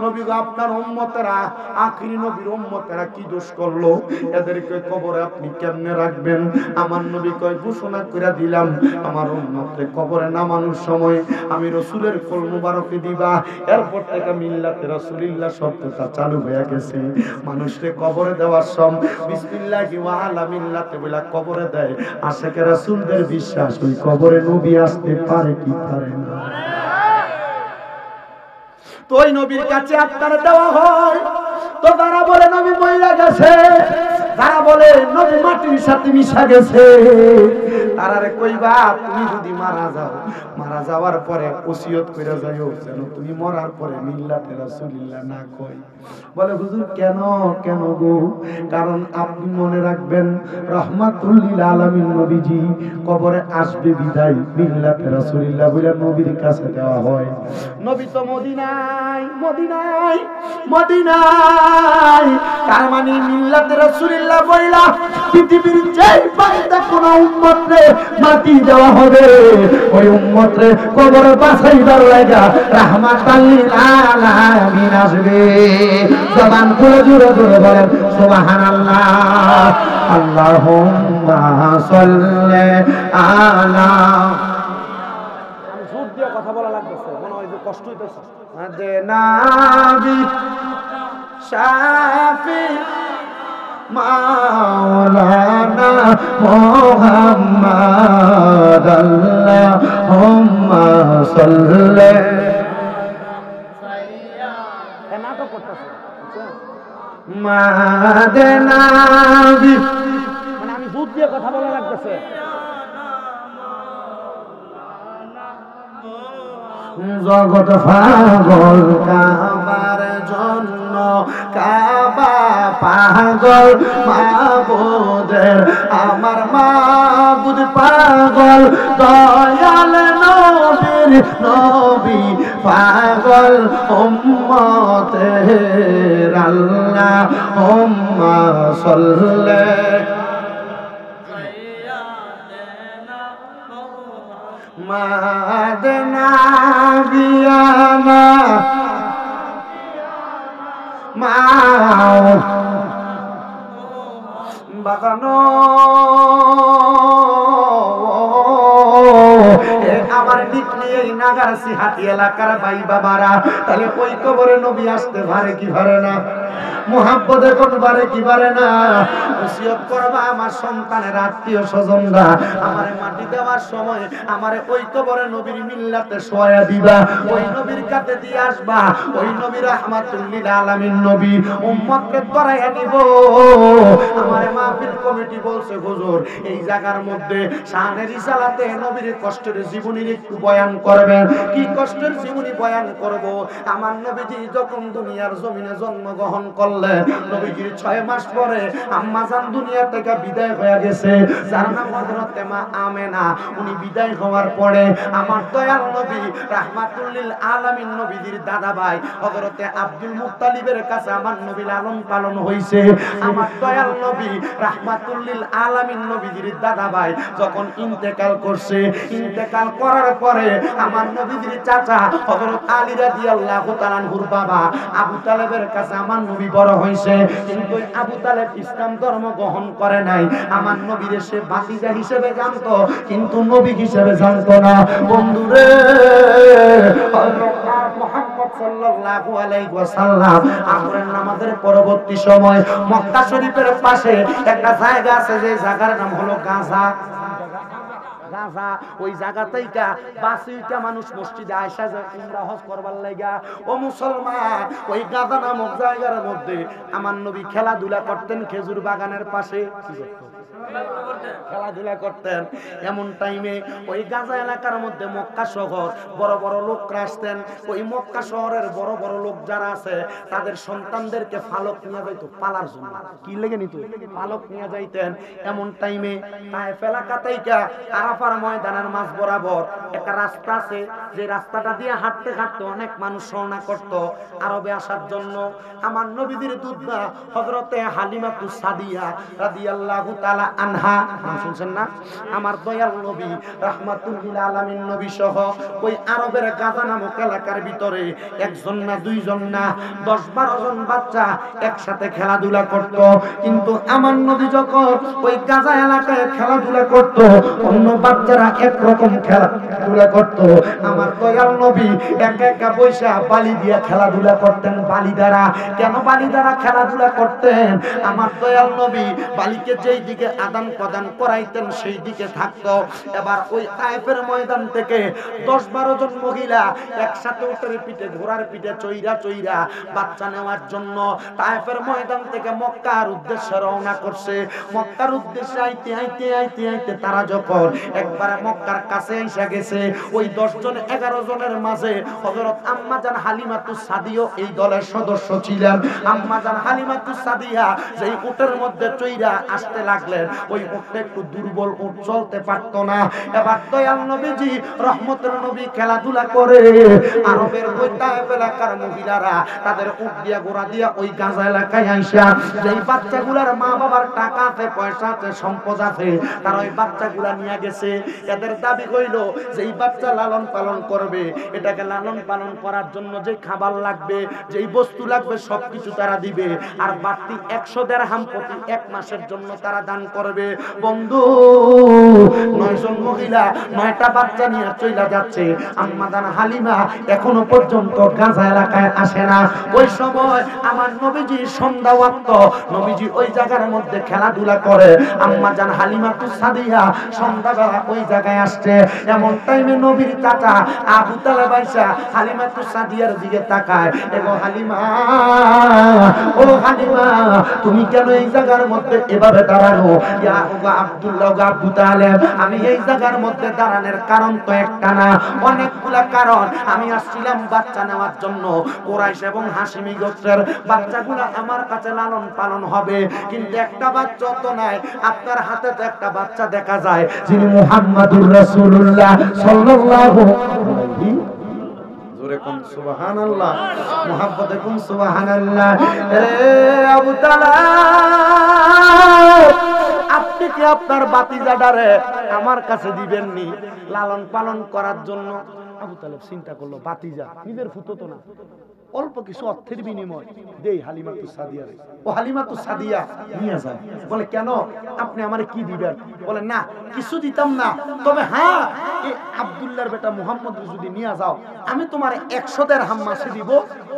নবী গো, আপনার উম্মতেরা, আখিরি নবীর উম্মতেরা কি দোষ করলো? এদেরকে কবরে আপনি কেমনে রাখবেন? আমার নবী কয়, ঘোষণা করে দিলাম, আমার উম্মতকে কবরে নামানোর সময় আমি রাসূলের কোল মুবারকে দিবা। এরপর থেকে মিল্লাতে রাসূলিল্লাহ শব্দটা চালু হয়ে গেছে। মানুষকে কবরে দেওয়ার সময় বিসমিল্লাহি ওয়া আলা মিল্লাতে বলে কবরে দেয়। আশিকে রাসূলদের বিশ্বাস, ওই কবরে নবী আসতে পারে কি পারে না। তো ওই নবীর কাছে আপনারা দেওয়া হয়, তো তারা বলে নবী মইরা গেছে, তারা বলে নবী মাটির সাথে মিশা গেছে। তারারে কইবা, তুমি যদি মারা যাও, মারা যাওয়ার পরে ওসিয়ত কইরা যাইও যেন তুমি মরার পরে মিল্লাতে রাসূলিল্লাহ না কই। বলে হুজুর কেন কেন গো? কারণ আপনি মনে রাখবেন রাহমাতুল লিল আলামিন নবীজি কবরে আসবে বিদায় মিল্লাতে রাসূলিল্লাহ বলে নবীর কাছে দেওয়া হয়। নবী তো মদিনায়, মদিনায়, মদিনায়, তার মানে মিল্লাতে রাসূলিল্লাহ বইলা পৃথিবীর যেই বান্দা কোন উম্মতরে মাটি দেওয়া হবে, ওই উম্মতরে কবরে বাছাইবার লাগা রাহমাতাল লিল আলামিন আসবে। জবান খুলে জোরে জোরে বলেন সুবহানাল্লাহ, আল্লাহুম্মা সাল্লি আলা। আমি জোর দিয়ে কথা বলা লাগতেছে, মনে হয় যে কষ্ট হইতেছে। আদে নবী শাফি মাওলানা মুহাম্মদ আল্লাহুম্মা সাল্লি নাটক করতেছে, মদিনা মানে আমি দুধ দিয়ে কথা বলা লাগতেছে। জগৎ পাগল কাবার জন্য, কাবা পাগল মাবুদের, আমার মাবুদ পাগল দয়াল নবীর নবী পাগল উম্মতের আল্লাহুম্মা সাল্লি মদিনা গিয়ানা মাও বাগানো আমার দিক নিয়ে নাগারসি হাটি এলাকার ভাই বাবারা, তাহলে ওই কবরে নবী আসতে পারে কি পারে না? মুহাব্বতে কোন পারে কি পারে না? ওসিয়ত করবা আমার সন্তানের আত্মীয় স্বজনরা আমারে মাটি দেওয়ার সময় আমারে ওই কবরে নবীর মিল্লাতে শোয়া দিবা, ওই নবীর কাছে দিয়ে আসবা, ওই নবী রাহমাতুল লিল আলামিন নবী উম্মতকে ধরাইয়া দিব। আমারে মাহফিল কমিটি বলছে হুজুর এই জায়গার মধ্যে শানে রিসালাতে নবীর কষ্টের জীবনীর একটু বয়ান করবেন। কি কষ্টের জীবনী বয়ান করব? আমার নবীজি যখন দুনিয়ার জমিনে জন্মগ্রহণ করলেন, নবীজির 6 মাস পরে আম্মা জান দুনিয়া থেকে বিদায় হয়ে গেছে, যার নাম হযরতে মা আমেনা। উনি বিদায় হওয়ার পরে আমার দয়াল নবী রাহমাতুল লিল আলামিন নবীজির দাদা ভাই হযরতে আব্দুল মুত্তালিবের কাছে আমার নবী লালন পালন হইছে। আমার দয়াল নবী রাহমাতুল লিল আলামিন নবীজির দাদা ভাই যখন ইন্তেকাল করছে, ইন্তেকাল করার পরে আমার নবীজির চাচা হযরত আলী রাদিয়াল্লাহু তাআলা আনহুর বাবা আবু তালেবের কাছে আমার নবী বড় হইছে, কিন্তু আবু তালেব ইসলাম ধর্ম গ্রহণ করে নাই। আমার নবীর সে ভাতিজা হিসেবে জানতো, কিন্তু নবী হিসেবে জানতো না। বন্ধুরে মুহাম্মদ সাল্লাল্লাহু আলাইহি ওয়াসাল্লাম আসরের নামাজের পরবর্তী সময় মক্কা শরীফের পাশে একটা জায়গা আছে, যে জায়গার নাম হলো গাজা। গাজা ওই জায়গাতেইটা বাসিটা মানুষ মসজিদে আয়েশা যায় উমরা হজ করবার লাগা। ও মুসলমান, ওই গাজা নামক জায়গার মধ্যে আমার নবী খেলাধুলা করতেন খেজুর বাগানের পাশে। খেলাধুলা করতেন। এমন টাইমে ওই গাজা এলাকার মধ্যে মক্কা শহর বড় বড় লোকরা আসতেন। ওই মক্কা শহরের বড় বড় লোক যারা আছে তাদের সন্তানদেরকে ফালক নিয়ে যাইতো পালার জন্য। কি লেগে নিত? ফালক নিয়ে যাইতেন। এমন টাইমে তায়েফ এলাকা থেকে আরাফার ময়দানের মাঝ বরাবর একটা রাস্তা আছে, যে রাস্তাটা দিয়ে হাঁটতে হাঁটতে অনেক মানুষ রওনা করত আরবে আসার জন্য। আমার নবীদের দুধনা হযরতে হালিমাতুস সাদিয়া রাদিয়াল্লাহু তাআলা আনহা, শুনছেন না? আমার দয়াল নবী রাহমাতুল লিল আলামিন নবী সহ ওই আরবের গাজা নামক এলাকার ভিতরে একজন না দুইজন না 10-12 জন বাচ্চা একসাথে খেলাধুলা করত। কিন্তু আমার নবী যখন ওই গাজা এলাকায় খেলাধুলা করত, অন্য বাচ্চারা একরকম খেলাধুলা করত। আমার দয়াল নবী একা একা বৈশা বালি দিয়ে খেলাধুলা করতেন। বালি দ্বারা কেন বালি দ্বারা খেলাধুলা করতেন? আমার দয়াল নবী বালিকে যেই দিকে আদান প্রদান করাইতেন সেই দিকে থাকতো। এবার ওই তায়েফের ময়দান থেকে 10-12 জন মহিলা একসাথে উটের পিঠে ঘোড়ার পিঠে চইরা চইরা বাচ্চা নেওয়ার জন্য তায়েফের ময়দান থেকে মক্কার উদ্দেশ্যে রওনা করছে। মক্কার উদ্দেশ্যে আইতে আইতে আইতে আইতে তারা যখন একবার মক্কার কাছে এসে গেছে, ওই 10 জন 11 জনের মাঝে হযরত আম্মা জান হালিমাতুস সাদিয়া এই দলের সদস্য ছিলেন। আম্মা জান হালিমাতুস সাদিয়া যেই উটের মধ্যে চইরা আসতে লাগলেন, ওই উটটা একটু দুর্বল, উট চলতে পারতো না। এবার দয়াল নবীজি রহমতের নবী খেলাধুলা করে আরবের ওই তায়েফ এলাকার মহিলারা তাদের উট দিয়া ঘোড়া দিয়া ওই গাজা এলাকায় আইসা যেই বাচ্চাগুলার মা বাবার টাকা আছে, পয়সা আছে, সম্পদ আছে, তারা ওই বাচ্চাগুলা নিয়ে গেছে। এদের দাবি হইল যে এই বাচ্চা লালন পালন করবে, এটাকে লালন পালন করার জন্য যে খাবার লাগবে, যেই বস্তু লাগবে সবকিছু তারা দিবে। আর বাড়তি 100 দিরহাম প্রতি 1 মাসের জন্য তারা দান করবে। বন্ধু 9 জন মহিলা 9টা বাচ্চা নিয়ে চলে যাচ্ছে। আম্মা জান হালিমা এখনো পর্যন্ত গাজা এলাকায় আসে না। ওই সময় আমার নবীজি সন্ধ্যা ওয়াক্ত নবীজি ওই জায়গার মধ্যে খেলাধুলা করে। আম্মা জান হালিমাতুস সাদিয়া সন্ধ্যাবেলা ওই জায়গায় আসছে। এমন টাইমে নবীর চাচা আবু তালেব আইসা হালিমাতুস সাদিয়ার দিকে তাকায়, এগো হালিমা, ও হালিমা, তুমি কেন এই জায়গার মধ্যে এভাবে দাঁড়ানো? ইয়া ওগো আব্দুল্লাহ, ওগো আবু তালেব, আমি এই জায়গার মধ্যে দাঁড়ানোর কারণ তো একটা না, অনেকগুলা কারণ। আমি আসছিলাম বাচ্চা নেওয়ার জন্য। কুরাইশ এবং হাশিমি গোত্রের বাচ্চাগুলো আমার কাছে লালন পালন হবে, কিন্তু একটা বাচ্চা তো নাই। আপনার হাতে তো একটা বাচ্চা দেখা যায়, যিনি মুহাম্মাদুর রাসূলুল্লাহ সাল্লাল্লাহু আলাইহি, জোরে কোন সুবহানাল্লাহ, মুহাব্বতে কোন সুবহানাল্লাহ। এ আবু তালেব, আপনি কি আপনার বাতিজাটারে আমার কাছে দিবেননি লালন পালন করার জন্য? আবু তালেব চিন্তা করলো, বাতিজা নিজের ফুতো তো না, অল্প কিছু অর্থের বিনিময় দেই হালিমাতুস সাদিয়ারে। ও হালিমাতুস সাদিয়া নিয়ে যাও। বলে কেন, আপনি আমারে কি দিবেন? বলে না, কিছু দিতাম না, তবে হ্যাঁ, এই আব্দুল্লাহর বেটা মুহাম্মদ যদি নিয়ে যাও, আমি তোমার 100 দিরহাম মাসে দিব,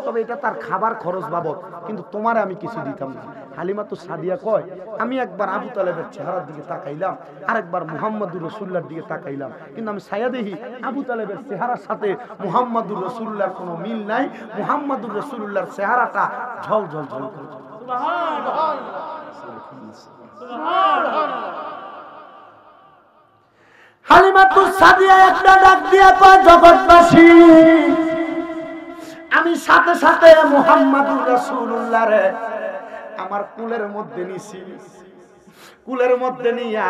তবে এটা তার খাবার খরচ বাবদ, কিন্তু তোমারে আমি কিছু দিতাম না। হালিমাতুস সাদিয়া কয়, আমি একবার আবু তালেবের চেহারার দিকে তাকাইলাম, আরেকবার মুহাম্মদুর রাসূলুল্লাহর দিকে তাকাইলাম, কিন্তু আমি ছায়া দেখি আবু তালেবের চেহারার সাথে মুহাম্মদুর রাসূলুল্লাহর কোনো মিল নাই। মুহাম্মদুর রাসূলুল্লাহর চেহারাটা ঝল ঝল ঝল করে। সুবহানাল্লাহ, সুবহানাল্লাহ। হালিমাতুস সাদিয়া একটা ডাক দিয়া কয়, জগৎবাসী, আমি সাথে সাথে মুহাম্মদুর রাসূলুল্লাহরে আমার কুলের মধ্যে নিছি। কুলের মধ্যে নিয়া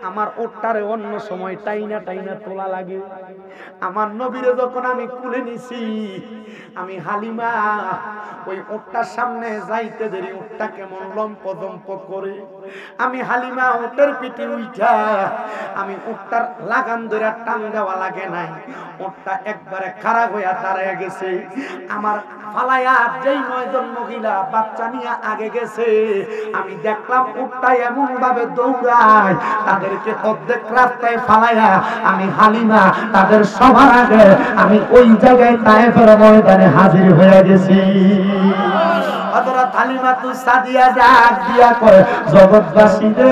আমার ওটটারে অন্য সময় টাইনা টাইনা তোলা লাগে। আমার নবীরে যখন আমি কুলে নিছি, আমি হালিমা ওই ওটটার সামনে যাইতে দেরি ওটটা কেমন লম্প দম্প করে। আমি হালিমা ওটের পিঠে উঠা আমি ওটটার লাগাম ধরে টান দেওয়া লাগে নাই, ওটটা একবারে খাড়া হইয়া দাঁড়ায় গেছে। আমার ফালাইয়া যেই 9 জন মহিলা বাচ্চা নিয়ে আগে গেছে, আমি দেখলাম ওটটা এমন ভাবে দৌড়ায়, তাদেরকে অর্ধেক রাস্তায় ফালাইয়া আমি হালিমা তাদের সবার আগে আমি ওই জায়গায় তায়েফের ময়দানে হাজির হয়ে গেছি। হযরত হালিমাতুস সাদিয়া ডাক দিয়া কয়, জগৎবাসী রে,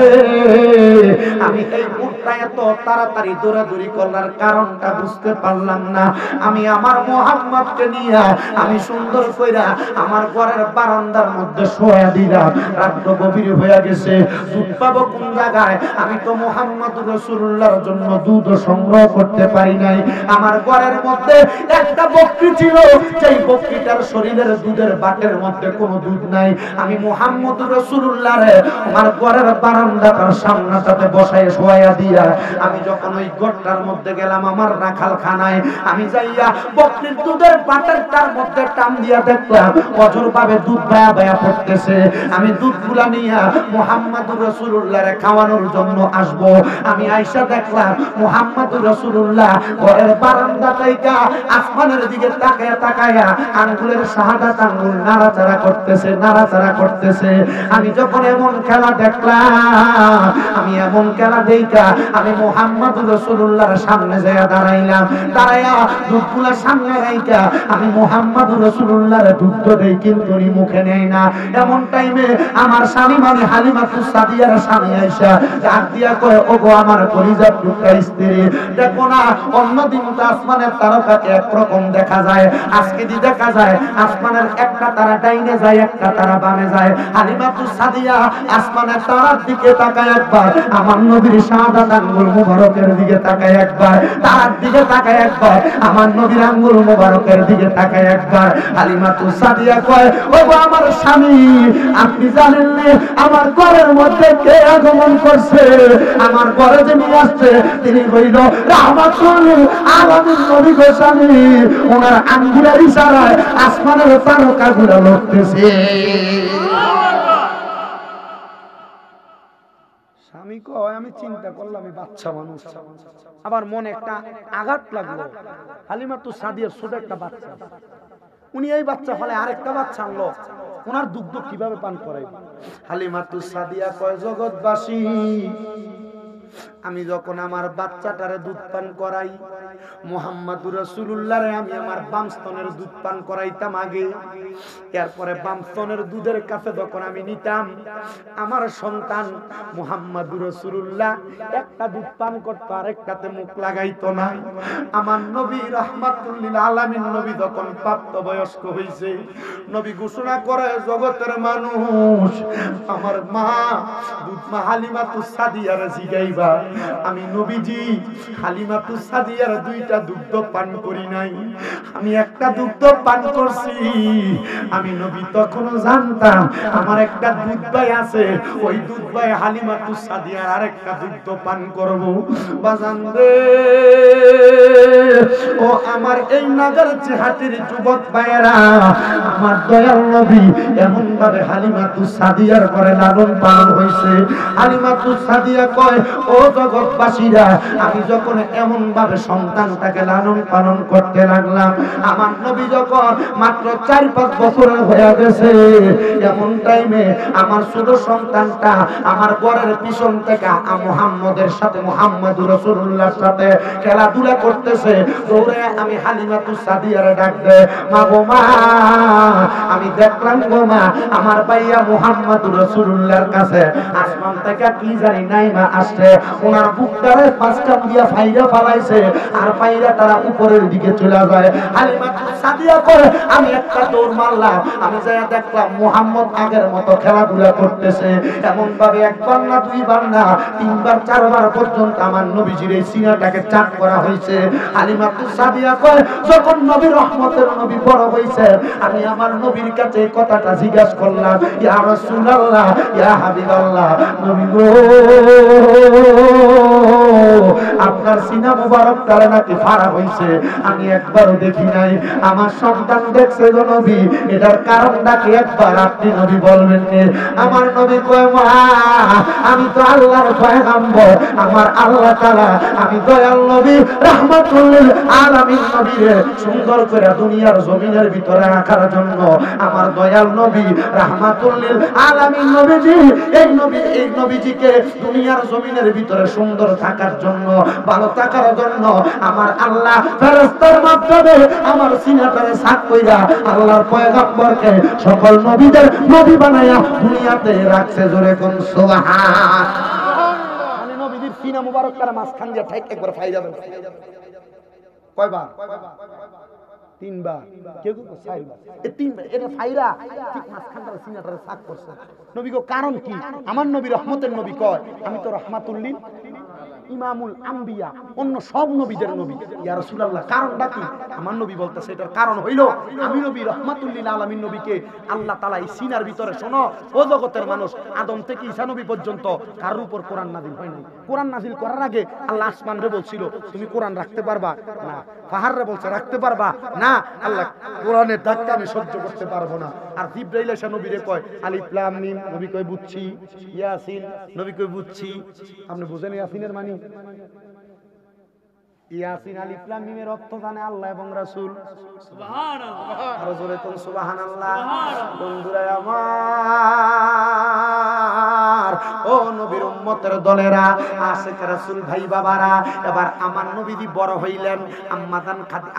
আমি এই উটটা এত তাড়াতাড়ি দৌড়াদৌড়ি করার কারণটা বুঝতে পারলাম না। আমি আমার মুহাম্মদকে নিয়ে আমি সুন্দর কইরা আমার ঘরের বারান্দার মধ্যে শোয়া দিলাম। রাত গভীর হয়ে গেছে, দুধ পাবো কোন জায়গায়? আমি তো মুহাম্মদুর রাসূলুল্লাহর জন্য দুধ সংগ্রহ করতে পারি নাই। আমার ঘরের মধ্যে একটা বকরি ছিল, সেই বকরিটার শরীরের দুধের বাটের মধ্যে কোনো দুধ নাই। আমি মুহাম্মদুর রাসূলুল্লাহরে আমার ঘরের বারান্দাটার সামনেটাতে বসায় শোয়া দিয়া আমি যখন ওই ঘরটার মধ্যে গেলাম, আমার রাখাল খানায় আমি যাইয়া বকরির দুধের বাটেরটার মধ্যে টান দিয়া দেখলাম অজর ভাবে দুধ বায়া বায়া পড়তেছে। আমি দুধগুলা নিয়া মুহাম্মদুর রাসূলুল্লাহরে খাওয়ানোর জন্য আসবো। আমি আয়েশা দেখলাম মুহাম্মদুর রাসূলুল্লাহ ঘরের বারান্দা থেকে আসমানের দিকে তাকায়া তাকায়া আঙ্গুলের শাহাদাত আঙ্গুল নাড়াচাড়া করতেছে, নাড়াচাড়া করতেছে। আমি যখন এমন খেলা দেখলাম, আমি এমন খেলা দেখা আমি মুহাম্মদুর রাসূলুল্লাহর সামনে যাইয়া দাঁড়াইলাম। দাঁড়াইয়া দুধগুলা সামনে রাইখা আমি মুহাম্মদুর রাসূলুল্লাহর দুধ দেই, কিন্তু উনি মুখে নেয় না। এমন টাইমে আমার স্বামী মানে হালিমাতুস সাদিয়ার স্বামী আয়েশা ডাক দিয়া কয়, ওগো আমার কলিজার টুকরা স্ত্রী, দেখো না অন্যদিন তো আসমানের তারকাকে একরকম দেখা যায়, আজকে দি দেখা যায় আসমানের একটা তারা ডাইনে যায়, একটা তারা বামে যায়। হালিমাতুস সাদিয়া আসমানের তারার দিকে তাকায় একবার, আমার নবীর শাহাদাত আঙ্গুল মুবারকের দিকে তাকায় একবার, তারার দিকে তাকায় একবার, আমার নবীর আঙ্গুল মুবারকের দিকে তাকায় একবার। হালিমাতুস সাদিয়া কয়, ওগো আমার স্বামী, আপনি জানেন না আমার ঘরের মধ্যে কে আগমন করছে? আমার ঘরে যে নিয়ে আসছে তিনি হইল রাহমাতুল আলামিন নবী গো স্বামী। ওনার আঙ্গুলের ইশারায় আসমানের তারকাগুলো লড়তেছে। স্বামী কয়, আমি চিন্তা করলাম আমি বাচ্চা মানুষ, আবার মনে একটা আঘাত লাগলো। হালিমাতুস সাদিয়ার ছোট একটা বাচ্চা, উনি এই বাচ্চা ফলে আরেকটা বাচ্চা আনলো। ওনার দুগ্ধ কিভাবে পান করাই? হালিমাতুস সাদিয়া কয়, জগৎবাসী, আমি যখন আমার বাচ্চাটারে দুধ পান করাই, মুহাম্মাদুর রাসূলুল্লাহরে আমি আমার বাম স্তনের দুধ পান করাইতাম আগে। এরপরে বাম স্তনের দুধের কাছে যখন আমি নিতাম, আমার সন্তান মুহাম্মাদুর রাসূলুল্লাহ একটা দুধ পান করতো, আরেকটাতে মুখ লাগাইতো না। আমার নবী রাহমাতুল লিল আলামিন নবী যখন প্রাপ্তবয়স্ক হইছে, নবী ঘোষণা করে, জগতের মানুষ, আমার মা দুধ মা হালিমাতুস সাদিয়ারে জিগাইবা, আমি নবীজি হালিমাতুস সাদিয়ার দুইটা দুগ্ধ পান করি নাই, আমি একটা দুগ্ধ পান করছি। আমি নবী তখনও জানতাম আমার একটা দুধ ভাই আছে, ওই দুধ ভাই হালিমাতুস সাদিয়ার আরেকটা দুগ্ধ পান করব। বাজান রে, ও আমার এই নগর জিহাদের যুবক ভাইয়েরা, আমার দয়াল নবী এমন ভাবে হালিমাতুস সাদিয়ার করে লালন পালন হইছে। হালিমাতুস সাদিয়া কয়, ও জগৎবাসীরা, আমি যখন এমন ভাবে সন্তানটাকে লালন পালন করতে লাগলাম, আমার নবী যখন মাত্র 4-5 বছরের হয়ে গেছে, এমন টাইমে আমার ছোট সন্তানটা আমার ঘরের পিছন থেকে মুহাম্মদের সাথে, মুহাম্মাদুর রাসূলুল্লাহর সাথে খেলাধুলা করতেছে। দৌড়ে আমি হালিমাতুস সাদিয়ারে ডাক দে, মা গো মা, আমি দেখলাম গো মা, আমার ভাইয়া মুহাম্মাদুর রাসূলুল্লাহর কাছে আসমান থেকে কি জানি নাই মা আসছে, ওনার বুকটারে 5 কাপ দিয়া ফাইরা ফালাইছে, আর ফাইরা তারা উপরের দিকে চলে যায়। হালিমাতুস সাদিয়া করে, আমি একটা দৌড় মারলাম, আমি যাইয়া দেখলাম মুহাম্মদ আগের মতো খেলাধুলা করতেছে। এমন ভাবে একবার না, দুইবার না, 3বার 4বার পর্যন্ত আমার নবীজির এই সিনাটাকে চাপ করা হয়েছে। হালিমাতুস সাদিয়া কয়, যখন নবী রহমতের নবী বড় হইছে, আমি আমার নবীর কাছে এই কথাটা জিজ্ঞাসা করলাম, ইয়া রাসূলুল্লাহ, ইয়া হাবিবাল্লাহ, নবী গো, আপনার সিনা মুবারক তারে নাকি ফাড়া হইছে, আমি একবারও দেখি নাই, আমার সন্তান দেখছে গো নবী, এটার কারণটা কি একবার আপনি নবী বলবেন? আমার নবী কয়, মা, আমি তো আল্লাহর পয়গম্বর, আমার আল্লাহ তাআলা আমি দয়াল নবী রাহমাতুল লিল আলামিন নবীরে সুন্দর করে দুনিয়ার জমিনের ভিতরে রাখার জন্য আমার দয়াল নবী রাহমাতুল লিল আলামিন নবীজি, এই নবীজিকে দুনিয়ার জমিনের ভিতরে সুন্দর থাকার জন্য, ভালো থাকার জন্য আমার আল্লাহ ফেরেশতার মাধ্যমে আমার সিনাটারে সাক কইরা আল্লাহর পয়গম্বরকে সকল নবীদের নবী বানায়া দুনিয়াতে রাখছে। জোরে কোন সুবহান। মানে নবীজির সিনা মুবারক তারা মাঝখান দিয়ে ঠাইক একবার ফাইরা দেন। কয়বার? 3বার, কেউ কেউ 4বার, এই 3বার এটা ফাইরা ঠিক মাঝখানটার সিনাটারে সাক করছে। নবী গো, কারণ কি? আমার নবী রহমতের নবী কয়, আমি তো রাহমাতুল লিল ইমামুল আম্বিয়া, অন্য সব নবীদের নবী। ইয়া রাসূলুল্লাহ, কারণটা কি? আমার নবী বলতেছে, এটার কারণ হইল আমি নবী রাহমাতুল লিল আলামিন নবীকে আল্লাহ তাআলা এই সিনার ভিতরে, শোনো ও জগতের মানুষ, আদম থেকে ঈসা নবী পর্যন্ত কারোর উপর কোরআন নাযিল হয় নাই। কোরআন নাযিল করার আগে আল্লাহ আসমানরে বলছিল, তুমি কোরআন রাখতে পারবা না। পাহাড়রে বলছে, রাখতে পারবা না। আল্লাহ কোরআনের ধাক্কা আমি সহ্য করতে পারবো না। আর জিবরাইল এসে নবীরে কয়, আলিফ লাম মিম, নবী কয় বুঝছি। ইয়াসিন, নবী কয় বুঝছি। আপনি বুঝেন ইয়াসিনের মানে? ইয়াসিন আলিফ লাম মিমের অর্থ জানে আল্লাহ এবং রাসূল। সুবহানাল্লাহ, আরো জোরে কোন সুবহানাল্লাহ। বন্ধুরা আমার, ও নবীর উম্মতের দলেরা, আশিক রাসূল ভাই বাবারা, এবার আমার নবীজি বড় হইলেন।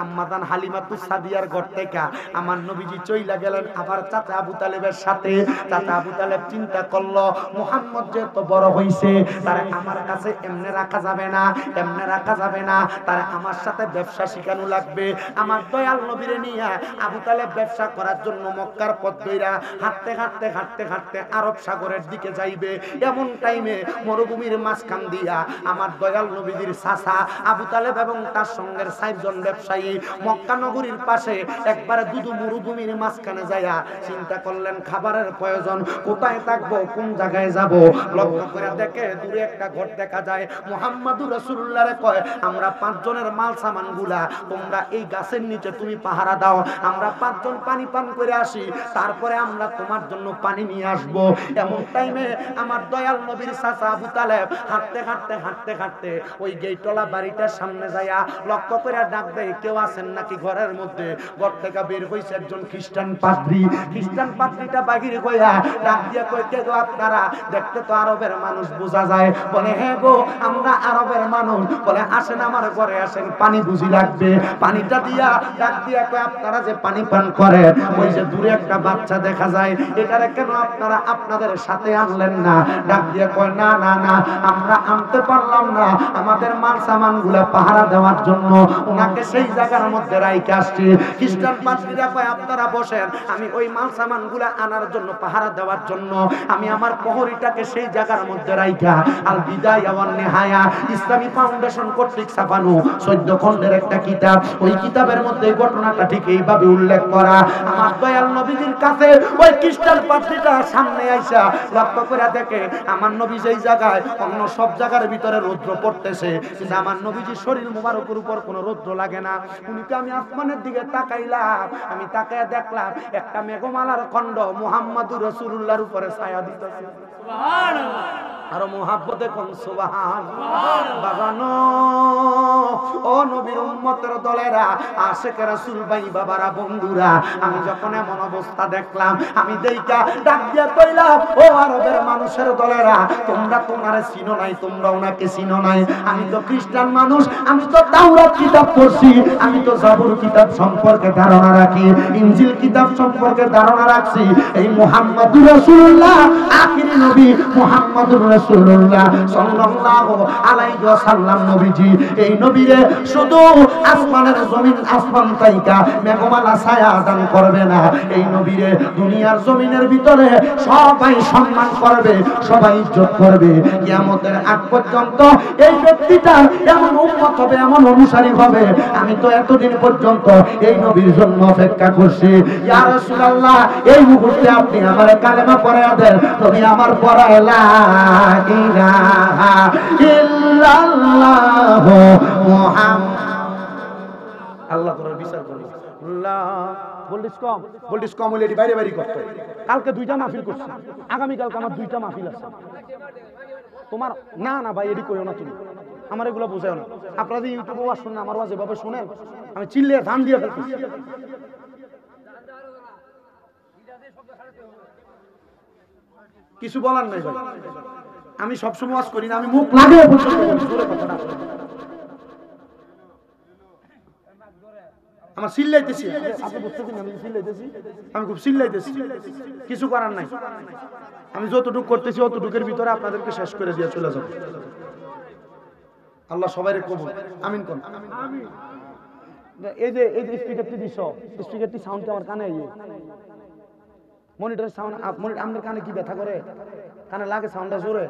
আম্মাজান হালিমাতুস সাদিয়ার ঘর থেকে আমার নবীজি চইলা গেলেন আবার চাচা আবু তালেবের সাথে। চাচা আবু তালেব চিন্তা করলো, মুহাম্মদ যে তো বড় হইছে, তারে আমার কাছে এমনে রাখা যাবে না, এমনে রাখা যাবে না, তারে আমার সাথে ব্যবসা শিখানো লাগবে। আমার দয়াল নবীরে নিয়ে আবু তালেব ব্যবসা করার জন্য মক্কার পথ ধইরা হাঁটতে হাঁটতে হাঁটতে হাঁটতে আরব সাগরের দিকে যাইবে। এমন টাইমে মরুভূমির মাঝখান দিয়া আমার দয়াল নবীজির চাচা আবু তালেব এবং তার সঙ্গের 4 জন ব্যবসায়ী মক্কা নগরীর পাশে একবারে দুধু মরুভূমির মাঝখানে যাইয়া চিন্তা করলেন, খাবারের প্রয়োজন, কোথায় থাকবো, কোন জায়গায় যাব। লক্ষ্য করে দেখে দূরে একটা ঘর দেখা যায়। মুহাম্মাদুর রাসূলুল্লাহরে কয়, আমরা 5 জনের মাল সামান গুলা তোমরা এই গাছের নিচে তুমি পাহারা দাও, আমরা 5 জন পানি পান করে আসি, তারপরে আমরা তোমার জন্য পানি নিয়ে আসবো। এমন টাইমে আমার দয়াল নবীর চাচা আবু তালেব হাঁটতে হাঁটতে হাঁটতে হাঁটতে ওই গেটওয়ালা বাড়িটার সামনে যাইয়া লক্ষ্য করে ডাক দেয়, কেউ আছেন নাকি ঘরের মধ্যে? ঘর থেকে বের হইছে একজন খ্রিস্টান পাদ্রী। খ্রিস্টান পাদ্রীটা বাহির হইয়া ডাক দিয়া কয়, কে গো আপনারা? দেখতে তো আরবের মানুষ বোঝা যায়। বলে, হ্যাঁ গো আমরা আরবের মানুষ। বলে, আসেন আমার ঘরে আসেন, পানি বুঝি লাগবে। পানিটা দিয়া ডাক দিয়া কয়, আপনারা যে পানি পান করেন, ওই যে দূরে একটা বাচ্চা দেখা যায়, এটারে কেন আপনারা আপনাদের সাথে আনলেন না? ডাক দিয়া কয়, না না না, আমরা আনতে পারলাম না, আমাদের মাল সামান গুলা পাহারা দেওয়ার জন্য ওনাকে সেই জায়গার মধ্যে রাইখে আসছি। খ্রিস্টান পাদ্রীরা কয়, আপনারা বসেন, আমি ওই মাল সামান গুলা আনার জন্য পাহারা দেওয়ার জন্য আমি আমার প্রহরীটাকে সেই জায়গার মধ্যে রাইখা আল বিদায়া ওয়ান নিহায়া ইসলামী ফাউন্ডেশন কর্তৃক ছাপানো 14 খণ্ডের একটা কিতাব, ওই কিতাবের মধ্যে এই ঘটনাটা ঠিক এইভাবে উল্লেখ করা। আমার দয়াল নবীজির কাছে ওই খ্রিস্টান পাদ্রীটা সামনে আইসা লক্ষ্য করে দেখে আমার নবী যেই জায়গায়, অন্য সব জায়গার ভিতরে রৌদ্র পড়তেছে, কিন্তু আমার নবীজির শরীর মুবারকের উপর কোনো রৌদ্র লাগে না। উনিকে আমি আসমানের দিকে তাকাইলাম, আমি তাকায় দেখলাম একটা মেঘমালার খণ্ড মুহাম্মাদুর রাসূলুল্লাহর উপরে ছায়া দিতেছে। সুবহানাল্লাহ। আরো মুহাব্বতে কোন সুবহানাল্লাহ। বাগানো ও নবীর উম্মতের দলেরা, আশিকে রাসূল ভাই বাবারা, বন্ধুরা, আমি যখন এমন অবস্থা দেখলাম, আমি দেইকা ডাক দিয়া কইলাম, ও আরবের মানুষের দলেরা, তোমরা তোমারে চিনো নাই, তোমরা ওনাকে চিনো নাই। আমি তো খ্রিস্টান মানুষ, আমি তো তাওরাত কিতাব পড়ছি, আমি তো জাবুর কিতাব সম্পর্কে ধারণা রাখি, ইনজিল কিতাব সম্পর্কে ধারণা রাখছি। এই মুহাম্মাদুর রাসূলুল্লাহ আখিরি নবী মুহাম্মাদুর রাসূলুল্লাহ সাল্লাল্লাহু আলাইহি ওয়াসাল্লাম নবীজি, এই নবীরে শুধু আসমানের জমিন আসমান তাইকা মেঘমালা ছায়া দান করবে না, এই নবীরে দুনিয়ার জমিনের ভিতরে সবাই সম্মান করবে, সবাই ইজ্জত করবে। কিয়ামতের আগ পর্যন্ত এই ব্যক্তিটা এমন উম্মত হবে, এমন অনুসারী হবে, আমি তো এতদিন পর্যন্ত এই নবীর জন্য অপেক্ষা করছি। ইয়া রাসূলুল্লাহ, এই মুহূর্তে আপনি আমার কালেমা পড়ায়া দেন। তুমি আমার পড়ায় লা ইলাহা ইল্লাল্লাহ মুহাম্মাদ। আল্লাহ তোর বিচার করবে। ভোল্টেজ কম হলে এটি বাইরে বাইরে করতে। কালকে 2টা মাহফিল করছি, আগামী কালকে আমার 2টা মাহফিল আছে। তোমার না না ভাই, এটি কইও না, তুমি আমার এগুলো বোঝাও না। আপনারা যে ইউটিউবে ওয়াজ শুনেন, আমার ওয়াজ এভাবে শুনেন, আমি চিল্লে ধান দিয়ে ফেলতেছি। কিছু বলার নাই ভাই, আমি সবসময় ওয়াজ করি না, আমি মুখ লাগিয়ে বলছি। আমার চিল্লাইতেছি, আপনি বুঝতেছেন আমি চিল্লাইতেছি, আমি খুব চিল্লাইতেছি, কিছু করার নাই। আমি যতটুকু করতেছি অতটুকুর ভিতরে আপনাদেরকে শেষ করে দিয়ে চলে যাব। আল্লাহ সবাইরে কবুল আমিন কোন। এই যে স্পিকারটি দিছ, স্পিকারটি সাউন্ডটা আমার কানে আইয়ে, মনিটরের সাউন্ড আপনার কানে কি ব্যথা করে? কানে লাগে সাউন্ডটা জোরে?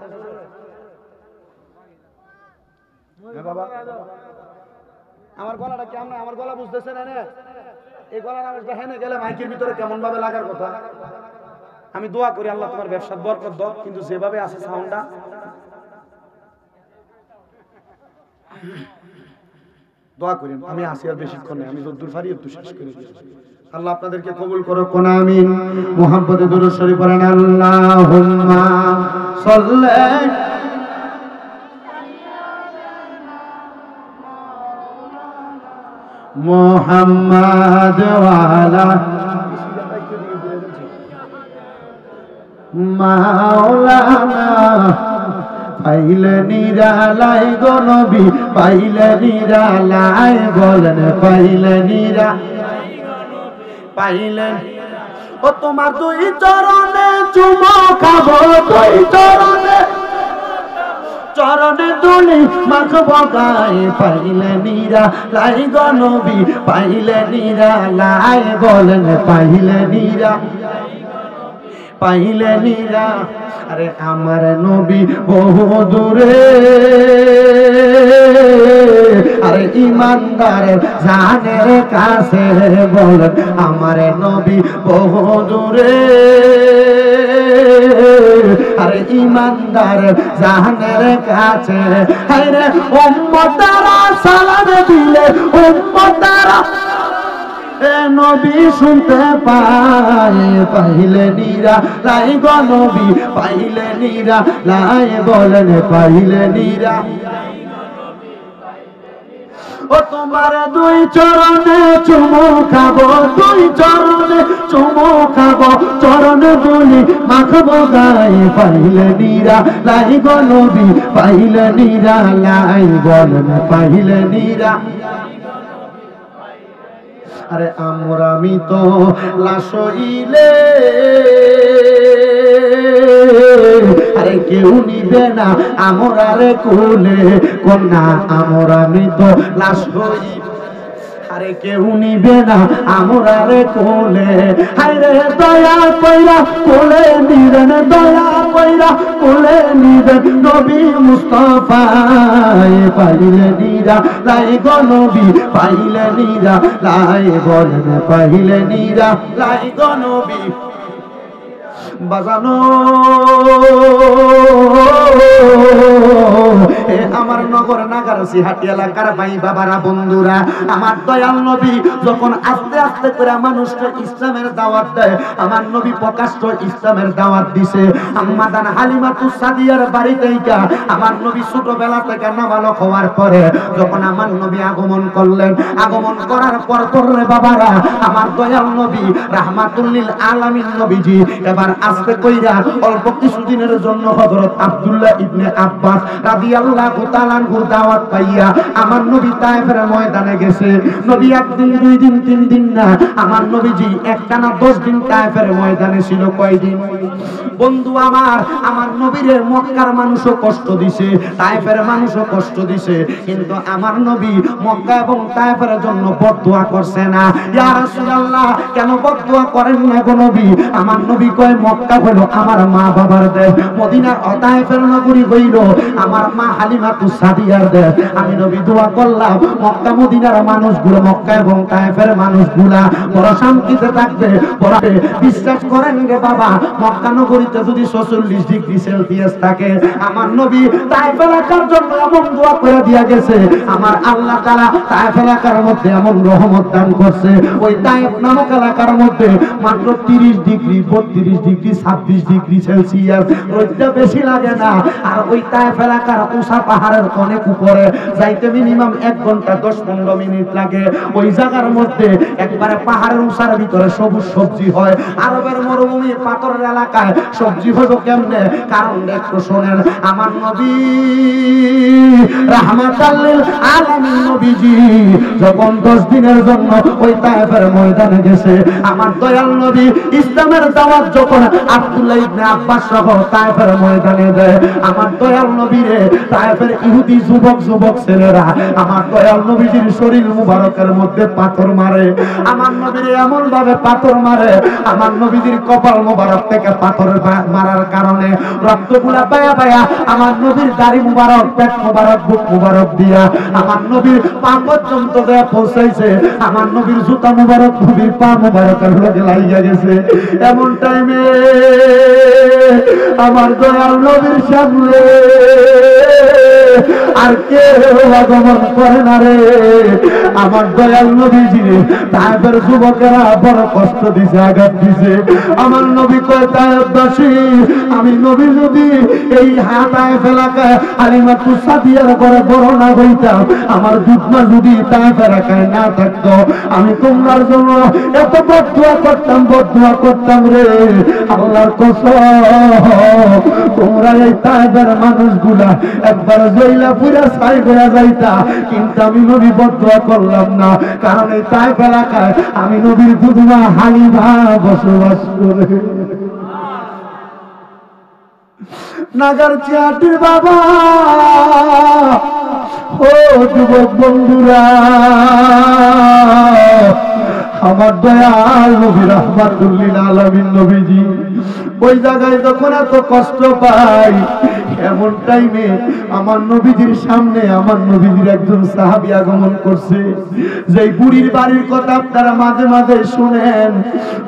হ্যাঁ বাবা, আমার গলাটা কেমন? আমার গলা বুঝতেছেন না? এই গলার আওয়াজটা হেনে গেলে মাইকের ভিতরে কেমন ভাবে লাগার কথা। আমি দোয়া করি আল্লাহ তোমার ব্যবসার বরকত দাও, কিন্তু যেভাবে আছে সাউন্ডটা, দোয়া করেন। আমি আসি আর বেশিক্ষণ নেই, আমি যদ্দুর ফারি একটু শেষ করে দিচ্ছি। আল্লাহ আপনাদেরকে কবুল করো, কোন আমিন। মুহাম্মদে দুরূদ শরীফ পড়েন, আল্লাহুম্মা সাল্লি মুহাম্মাদ ওয়া আলা মাওলানা। পাইলে নিরালাই গো নবী, পাইলে নিরালাই, বলেন পাইলে নিরালাই, পাইলে ও তোমার 2 চরণে চুমো খাবো, 2 চরণে চরণে তুলি মাখবো গায়ে। পাইলে নিরালাই গো নবী, পাইলে নিরালাই, বলেন পাইলে নিরালাই, পাইলে নিরা। আরে আমার নবী বহু দূরে, আরে ইমানদারের জানের কাছে, বলেন আমার নবী বহু দূরে, আরে ইমানদারের জানের কাছে। হায়রে উম্মতারা সালাম দিলে, উম্মতারা নবী শুনতে পায়, পাইলে নিরা লাই গো নবী পাইলে নিরা লাই বলেন পাইলে নিরা ও তোমার দুই চরণে চুমু খাবো দুই চরণে চুমু খাবো চরণে বলি মাখবো গায়ে পাইলে নিরা লাই গো নবী পাইলে নিরা লাই বলেন পাইলে নিরা আরে আমি তো লাশইলে আরে কেউ নিবে না আমরারে কোলে কন্যা আমি তো লাশই আরে কেউ নিবে না আমরারে কোলে হায়রে দয়া কইরা কোলে নিবেন দয়া কইরা কোলে নিবেন নবী মুস্তাফা পাইলে নিরা লাই গো নবী পাইলে নিরা লাই বলেন পাইলে নিরা লাই গো নবী বাজানো আমার নগর নাগারসি হাটি এলাকার ভাই বাবারা বন্ধুরা আমার দয়াল নবী যখন আস্তে আস্তে করে মানুষকে ইসলামের দাওয়াত দেয় আমার নবী প্রকাশ্য ইসলামের দাওয়াত দিছে আম্মাদান হালিমাতুস সাদিয়ার বাড়ি থেকে আমার নবী ছোটবেলা থেকে নাবালক হওয়ার পরে যখন আমার নবী আগমন করলেন আগমন করার পর রে বাবারা আমার দয়াল নবী রাহমাতুল লিল আলামিন নবীজি এবার আস্তে কইরা অল্প কিছুদিনের জন্য হযরত আব্দুল্লাহ ইবনে আব্বাস রাদিয়াল্লাহু তাআলা আনহু দাওয়াত পাইয়া আমার নবী তায়েফের ময়দানে গেছে নবী একদিন দুই দিন তিন দিন না আমার নবীজি একটানা 10 দিন তায়েফের ময়দানে ছিল কয়দিন বন্ধু আমার নবীরে মক্কার মানুষও কষ্ট দিছে তায়েফের মানুষও কষ্ট দিছে কিন্তু আমার নবী মক্কা এবং তায়েফের জন্য বদদুয়া করছে না ইয়া রাসূলুল্লাহ কেন বদদুয়া করেন না গো নবী আমার নবী কয় মক্কা হলো আমার মা বাবার দেশ মদিনার তায়েফের নগরী হইল আমার মা হালিমাতুস সাদিয়ার দেশ আমি নবী দোয়া করলাম মক্কা মদিনার মানুষগুলো মক্কা এবং তায়েফের মানুষগুলা বড় শান্তিতে থাকবে বড় বিশ্বাস করেন রে বাবা মক্কা নগরীতে যদি 46 ডিগ্রি সেলসিয়াস থাকে আমার নবী তায়েফ এলাকার জন্য এমন দোয়া করে দিয়া গেছে আমার আল্লাহ তাআলা তায়েফ এলাকার মধ্যে এমন রহমত দান করছে ওই তায়েফ নামক এলাকার মধ্যে মাত্র 30 ডিগ্রি 32 ডিগ্রি 26 ডিগ্রি সেলসিয়াস রোদটা বেশি লাগে না আর ওই তায়েফ এলাকার উঁচা পাহাড়ের অনেক উপরে যাইতে মিনিমাম 1 ঘন্টা 10-15 মিনিট লাগে ওই জায়গার মধ্যে একবারে পাহাড়ের উঁচার ভিতরে সবুজ সবজি হয় আরবের মরুভূমি পাথরের এলাকায় সবজি হলো কেমনে কারণ একটু শুনেন আমার নবী রাহমাতাল লিল আলামিন নবীজি যখন 10 দিনের জন্য ওই তায়েফের ময়দানে গেছে আমার দয়াল নবী ইসলামের দাওয়াত যখন আব্দুল্লাহ ইবনে আব্বাস সহ তায়েফের ময়দানে দেয় আমার দয়াল নবীরে তায়েফের ইহুদি যুবক ছেলেরা আমার দয়াল নবীজির শরীর মুবারকের মধ্যে পাথর মারে আমার নবীরে এমন ভাবে পাথর মারে আমার নবীজির কপাল মুবারক থেকে পাথর মারার কারণে রক্তগুলা বায়া বায়া আমার নবীর দাড়ি মুবারক পেট মুবারক বুক মুবারক দিয়া আমার নবীর পা পর্যন্ত দেয়া পৌঁছাইছে আমার নবীর জুতা মুবারক নবীর পা মুবারকের লগে লাগিয়া গেছে এমন টাইমে আমার দয়াল নবীর সামনে আর কেউ আগমন করে না রে আমার দয়াল নবীজি তায়েফের যুবকেরা বড় কষ্ট দিছে আঘাত দিছে আমার নবী কয় তায়েফবাসী আমি নবী যদি এই তায়েফ এলাকায় হালিমাতুস সাদিয়ার ঘরে বড় না হইতাম আমার দুধমা যদি তায়েফ এলাকায় না থাকতো আমি তোমার জন্য এত বদদুয়া করতাম রে আল্লাহর কসম তোমরা এই তায়েফের মানুষগুলা একবার জইলা পুরা ছাই করে যাইতা কিন্তু আমি নবী বদদুয়া করলাম না কারণ এই তায়েফ এলাকায় আমি নবীর দুধমা হালিমা বসবাস করে নাগার চিয়াটির বাবা ও যুবক বন্ধুরা আমার দয়াল নবী রাহমাতুল লিল আলামিন নবীজি ওই জায়গায় যখন এত কষ্ট পাই এমন টাইমে আমার নবীজির সামনে আমার নবীজির একজন সাহাবী আগমন করছে। যেই বুড়ির বাড়ির কথা আপনারা মাঝে মাঝে শুনেন,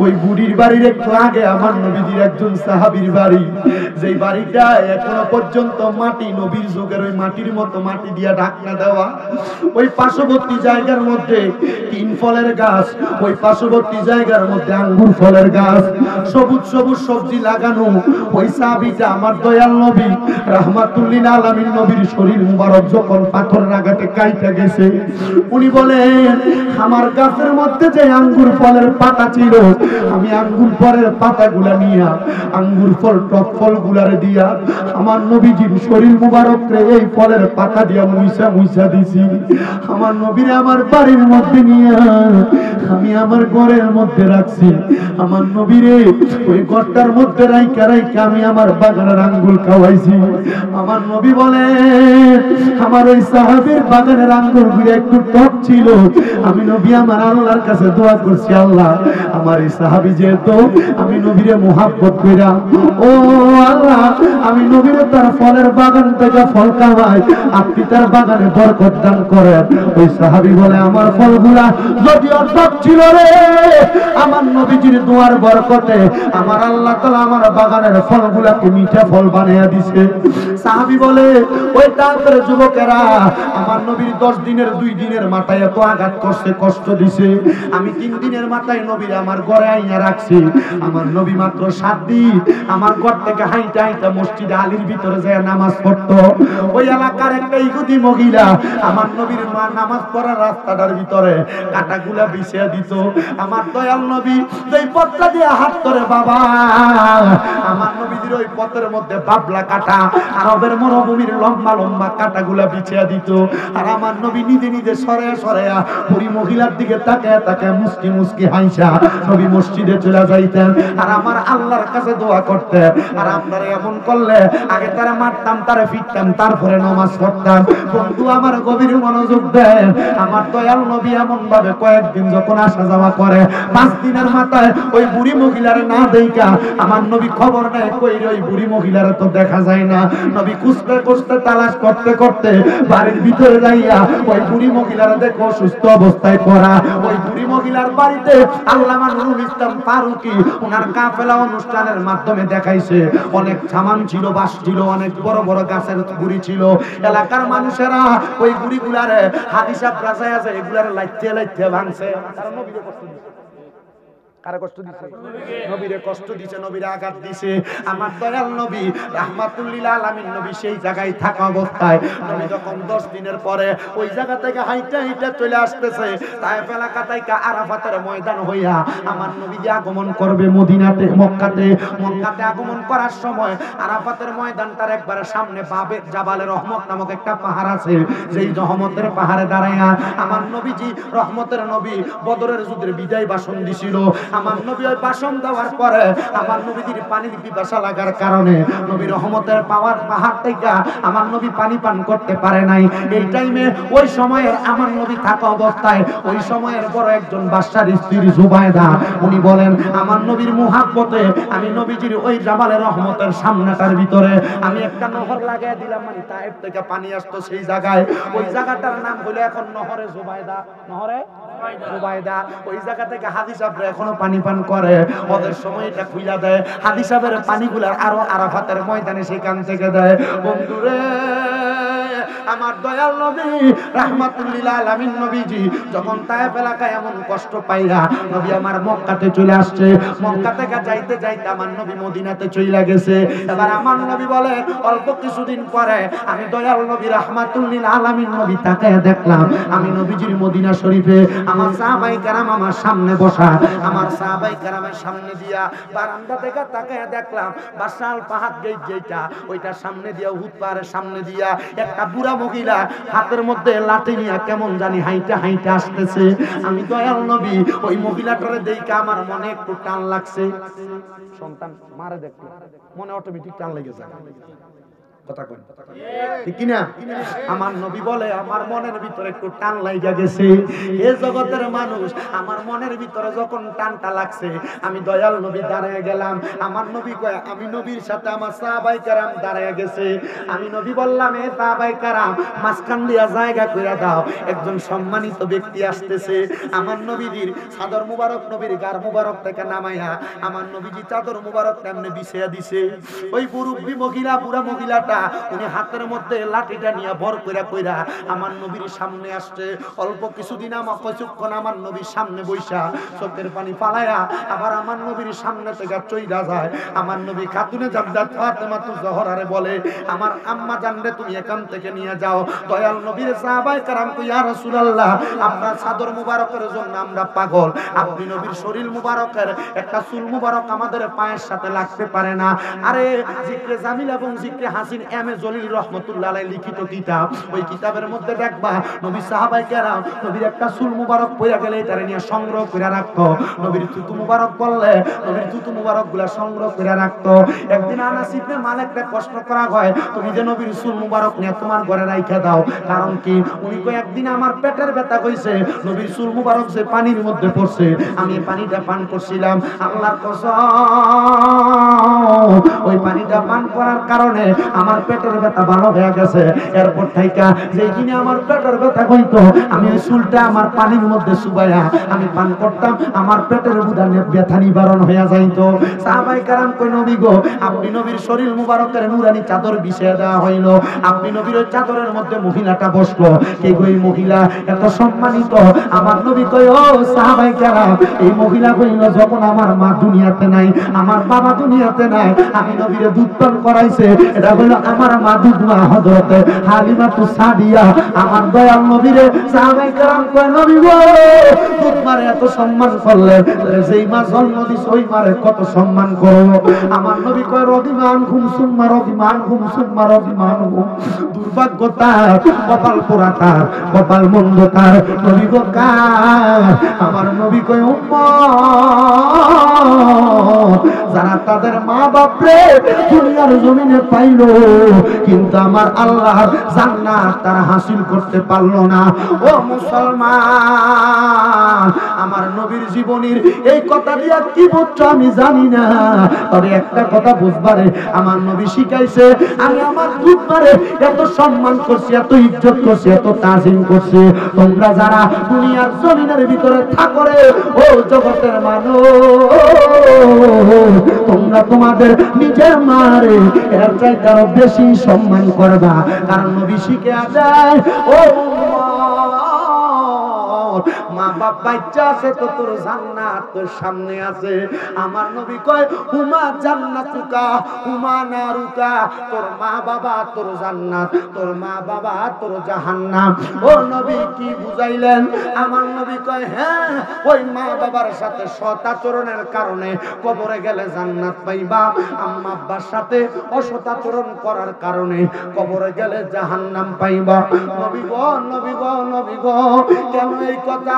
ওই বুড়ির বাড়ির একটু আগে আমার নবীজির একজন সাহাবীর বাড়ি। যেই বাড়িটা এখনো পর্যন্ত মাটি, নবীর যুগের ওই মাটির মতো মাটি দিয়া ঢাকনা দেওয়া। ওই পার্শ্ববর্তী জায়গার মধ্যে 3 ফলের গাছ, ওই পার্শ্ববর্তী জায়গার মধ্যে আঙ্গুর ফলের গাছ, সবুজ সবুজ সবজি লাগানো। ওই সাহাবীটা আমার দয়াল নবী রাহমাতুল লিল আলামিন নবীর শরীর মুবারক যখন পাথরের আঘাতে কাইটা গেছে, উনি বলেন আমার গাছের মধ্যে যে আঙ্গুর ফলের পাতা ছিল, আমি আঙ্গুর ফলের পাতাগুলা নিয়া আঙ্গুর ফল টক ফলগুলারে দিয়া আমার নবীজির শরীর মুবারক রে এই ফলের পাতা দিয়া মুইসা মুইসা দিছি। আমার নবীরে আমার বাড়ির মধ্যে নিয়া আমি আমার ঘরের মধ্যে রাখছি। আমার নবীরে ওই ঘরটার মধ্যে রাইকা রাইকা আমি আমার বাগানের আঙ্গুর খাওয়াইছি। আমার নবী বলে আমার ওই সাহাবীর বাগানের আঙ্গুর গুলো একটু টক ছিল। আমি নবী আমার আল্লাহর কাছে দোয়া করছি, আল্লাহ আমার এই সাহাবী যেহেতু আমি নবীরে মুহাব্বত কইরা, ও আল্লাহ আমি নবীরে তার ফলের বাগান থেকে ফল খাওয়াই, আপনি তার বাগানে বরকত দান করেন। ওই সাহাবী বলে আমার ফলগুলা যদিও টক ছিল রে, আমার নবীজির দোয়ার বরকতে আমার আল্লাহ তাআলা আমার বাগানের ফলগুলাকে মিঠা ফল বানিয়ে দিয়েছে। সাহাবী বলে ওই তারপরে যুবকেরা আমার নবীর 10 দিনের 2 দিনের মাথায় এত আঘাত করছে, কষ্ট দিছে। আমি 3 দিনের মাথায় নবীর আমার ঘরে আইনা রাখছি। আমার নবী মাত্র 7 দিন আমার ঘর থেকে হাইটা হাইটা মসজিদে আলীর ভিতরে যায় নামাজ পড়তো। ওই এলাকার একটা ইহুদি মহিলা আমার নবীর মা নামাজ পড়ার রাস্তাটার ভিতরে কাটাগুলা বিছিয়ে দিত। আমার দয়াল নবী যেই পথটা দিয়ে হাত ধরে বাবা, আমার নবীর ওই পথের মধ্যে বাবলা কাটা, আরবের মরুভূমির লম্বা লম্বা কাটাগুলা বিছিয়ে দিত। আর আমার নবী নিজে নিজে সরে সরে বুড়ি মহিলার দিকে তাকায় তাকায় মুস্কি মুস্কি হাইসা নবী মসজিদে চলে যাইতেন আর আমার আল্লাহর কাছে দোয়া করতেন। আর আমরা এমন করলে আগে তারা মারতাম, তারা ফিরতাম, তারপরে নামাজ পড়তাম। বন্ধু আমার গভীর মনোযোগ দেন, আমার দয়াল নবী এমন ভাবে কয়েকদিন যখন আসা যাওয়া করে, 5 দিনের মাথায় ওই বুড়ি মহিলার না দেখা আমার নবী খবর নেয় কই ওই বুড়ি মহিলার তো দেখা যায় না। নবী খুঁজতে খুঁজতে তালাশ করতে করতে বাড়ির ভিতরে যাইয়া ওই বুড়ি মহিলার দেখো অসুস্থ অবস্থায় পড়া। ওই বুড়ি মহিলার বাড়িতে আল্লামা নুরুল ইসলাম ফারুকী ওনার কাফেলা অনুষ্ঠানের মাধ্যমে দেখাইছে অনেক সামান ছিল, বাঁশ ছিল, অনেক বড় বড় গাছের গুড়ি ছিল। এলাকার মানুষেরা ওই গুড়িগুলারে হাদিসা প্রাসায় আছে এগুলারে লাইতে লাইতে ভাঙছে। কারণ নবীরে কষ্ট দিছে, কারে কষ্ট দিছে? নবীরে কষ্ট দিছে, নবীরে আঘাত দিছে। আমার দয়াল নবী রাহমাতুল লিল আলামিন নবী সেই জায়গায় থাকা অবস্থায় নবী যখন 10 দিনের পরে ওই জায়গা থেকে হাইটা হাইটা চলে আসতেছে তায়েফ এলাকা থেকে আরাফাতের ময়দান হইয়া আমার নবী যে আগমন করবে মদিনাতে, মক্কাতে আগমন করার সময় আরাফাতের ময়দানটার একবারে সামনে বাবে জাবালে রহমত নামক একটা পাহাড় আছে। যেই রহমতের পাহাড়ে দাঁড়াইয়া আমার নবীজি রহমতের নবী বদরের যুদ্ধের বিদায় ভাষণ দিছিল। আমার নবী ওই ভাষণ দেওয়ার পরে আমার নবীর পানির পিপাসা লাগার কারণে নবী রহমতের পাহাড় থেকে আমার নবী পানি পান করতে পারে নাই। এই টাইমে ওই সময়ে আমার নবী থাকা অবস্থায় ওই সময়ের বড় একজন বাদশার স্ত্রী জুবাইদা উনি বলেন আমার নবীর মুহাব্বতে আমি নবীজির ওই জাবালে রহমতের সামনেটার ভিতরে আমি একটা নহর লাগিয়ে দিলাম, মানে তায়েফ থেকে পানি আসতো সেই জায়গায়। ওই জায়গাটার নাম হলো এখন নহরে জুবাইদা, নহরে জুবাইদা। ওই জায়গা থেকে হাদি সাহেবরা এখনো পানি পান করে। ওদের সময় এটা খুইলা দেয়, হাদি সাহেবের পানিগুলা আরো আরাফাতের ময়দানে সেখান থেকে দেয়। বন্ধুরে আমার দয়াল নবী রাহমাতুল লিল আলামিন নবীজি যখন তায়েফ এলাকায় এমন কষ্ট পাইয়া নবী আমার মক্কাতে চলে আসছে, মক্কা থেকে যাইতে যাইতে আমার নবী মদিনাতে চলে গেছে। এবার আমার নবী বলে অল্প কিছুদিন পরে আমি দয়াল নবী রাহমাতুল লিল আলামিন নবী তাকায় দেখলাম আমি নবীজির মদিনা শরীফে আমার সাহাবায়ে কেরাম আমার সামনে বসা। আমার সাহাবায়ে কেরামের সামনে দিয়া বারান্দা থেকে তাকায় দেখলাম বাসাল পাহাড় গেট যেটা ওইটা সামনে দিয়া উহুদ পাহাড়ের সামনে দিয়া একটা বুড়া মহিলা হাতের মধ্যে লাঠি নিয়ে কেমন জানি হাইটা হাইটা আসতেছে। আমি দয়াল নবী ওই মহিলাটারে দেখে আমার মনে একটু টান লাগছে। সন্তান মারে দেখতে মনে অটোমেটিক টান লেগে যায়। কথা কই ঠিক কি না? আমার নবী বলে আমার মনের ভিতরে একটু টান লাগা গেছে, এ জগতের মানুষ আমার মনের ভিতরে যখন টানটা লাগছে আমি দয়াল নবী দাঁড়ায় গেলাম। আমার নবী কয় আমি নবীর সাথে আমার সাহাবায়ে কেরাম দাঁড়ায় গেছে। আমি নবী বললাম এ সাহাবায়ে কেরাম মাঝখান দিয়া জায়গা কইরা দাও, একজন সম্মানিত ব্যক্তি আসতেছে। আমার নবীর চাদর মুবারক নবীর গার মুবারক থেকে নামাইয়া আমার নবীজি চাদর মুবারক এমনি বিছাইয়া দিছে। ওই মুরব্বি মহিলা বুড়া মহিলাটা উনি হাতের মধ্যে লাঠিটা নিয়ে ভর কইরা কইরা আমার নবীর সামনে আসছে। অল্প কিছুদিন আমার কিছুক্ষণ আমার নবীর সামনে বইসা চোখের পানি পালায়া আবার আমার নবীর সামনে থেকে চইলা যায়। আমার নবী খাতুনে জান্নাত ফাতেমা তু জহরারে বলে আমার আম্মা জানরে তুমি এখান থেকে নিয়ে যাও। দয়াল নবীর সাহাবায়ে কেরাম কই ইয়া রাসূলুল্লাহ আপনার চাদর মুবারকের জন্য আমরা পাগল, আপনি নবীর শরীর মুবারকের একটা চুল মুবারক আমাদের পায়ের সাথে লাগতে পারে না। আরে জিকরে জামিল এবং জিকরে হাসিন এম এ জলিল রহমাতুল্লাহ আলাইহি লিখিত কিতাব, ওই কিতাবের মধ্যে দেখবা নবী সাহাবায়ে কেরাম নবীর একটা চুল মুবারক পইরা গেলে এটারে নিয়ে সংগ্রহ করে রাখতো। নবীর থুতু মুবারক পড়লে নবীর থুতু মুবারকগুলা সংগ্রহ করে রাখতো। একদিন আনাস ইবনে মালিককে প্রশ্ন করা হয় তুমি যে নবীর চুল মুবারক নিয়ে তোমার ঘরে রাইখা দাও, কারণ কি? উনি কয় একদিন আমার পেটের ব্যথা হইছে, নবীর চুল মুবারক যে পানির মধ্যে পড়ছে আমি পানিটা পান করছিলাম, আল্লাহর কসম ওই পানিটা পান করার কারণে আমার পেটের ব্যথা ভালো হয়ে গেছে। এরপর থাইকা যেই দিনে আমার পেটের ব্যথা হইতো আমি ওই চুলটা আমার পানির মধ্যে চুবাইয়া আমি পান করতাম, আমার পেটের ব্যথা নিবারণ হয়ে যাইতো। সাহাবায়ে কেরাম কই নবী গো আপনি নবীর শরীর মুবারকের নূরানি চাদর বিছিয়ে দেওয়া হইল, আপনি নবীর ওই চাদরের মধ্যে মহিলাটা বসলো, কে গো এই মহিলা এত সম্মানিত? আমার নবী কই ও সাহাবায়ে কেরাম এই মহিলা কইল যখন আমার মা দুনিয়াতে নাই, আমার বাবা দুনিয়াতে নাই, আমি নবীরে দুধ পান করাইছে, এটা হলো আমার মা দুধ মা হযরতে হালিমা তু সাদিয়া। আমার দয়াল নবীরে সাহাবায়ে কেরাম কই নবী গো দুধ মারে এত সম্মান করলেন, যেই মা জন্ম দিছে ওই মারে কত সম্মান করব। আমার নবী কয় রদিমান ঘুম সুম্মা রদিমান ঘুম সুম্মা রদিমান ঘুম, দুর্ভাগ্য তার, কপাল পোড়া তার, কপাল মন্দ তার। নবী গো কার? আমার নবী কয় উম্মত যারা তাদের মা বাপরে দুনিয়ার জমিনে পাইলো কিন্তু আমার আল্লাহর জান্নাত তারা হাসিল করতে পারলো না। ও মুসলমান আমার নবীর জীবনীর এই কথা দিয়া কি বুঝছো আমি জানি না, তবে একটা কথা বুঝবারে আমার নবী শিখাইছে আমি আমার দুধ মারে এত সম্মান করছি, এত ইজ্জত করছি, এত তাজিম করছি। তোমরা যারা দুনিয়ার জমিনের ভিতরে থাকো রে ও জগতের মানুষ, তোমরা তোমাদের নিজের মারে এর চাইতে আরো বেশি সম্মান করবা, কারণ নবী শিখে দেয় ও মা বাপ বাচ্চা আছে তো তোর জান্নাত তোর সামনে আছে। আমার নবী কয় হুমা জান্নাতুকা হুমা নারুকা, তোর মা বাবা তোর জান্নাত, তোর মা বাবা তোর জাহান্নাম। ও নবী কি বুঝাইলেন? আমার নবী কয় হ্যাঁ ওই মা বাবার সাথে সৎ আচরণের কারণে কবরে গেলে জান্নাত পাইবা, আম্মা আব্বার সাথে অসৎ আচরণ করার কারণে কবরে গেলে জাহান্নাম পাইবা। নবী গো নবী গো নবী গো কেন এই কথা?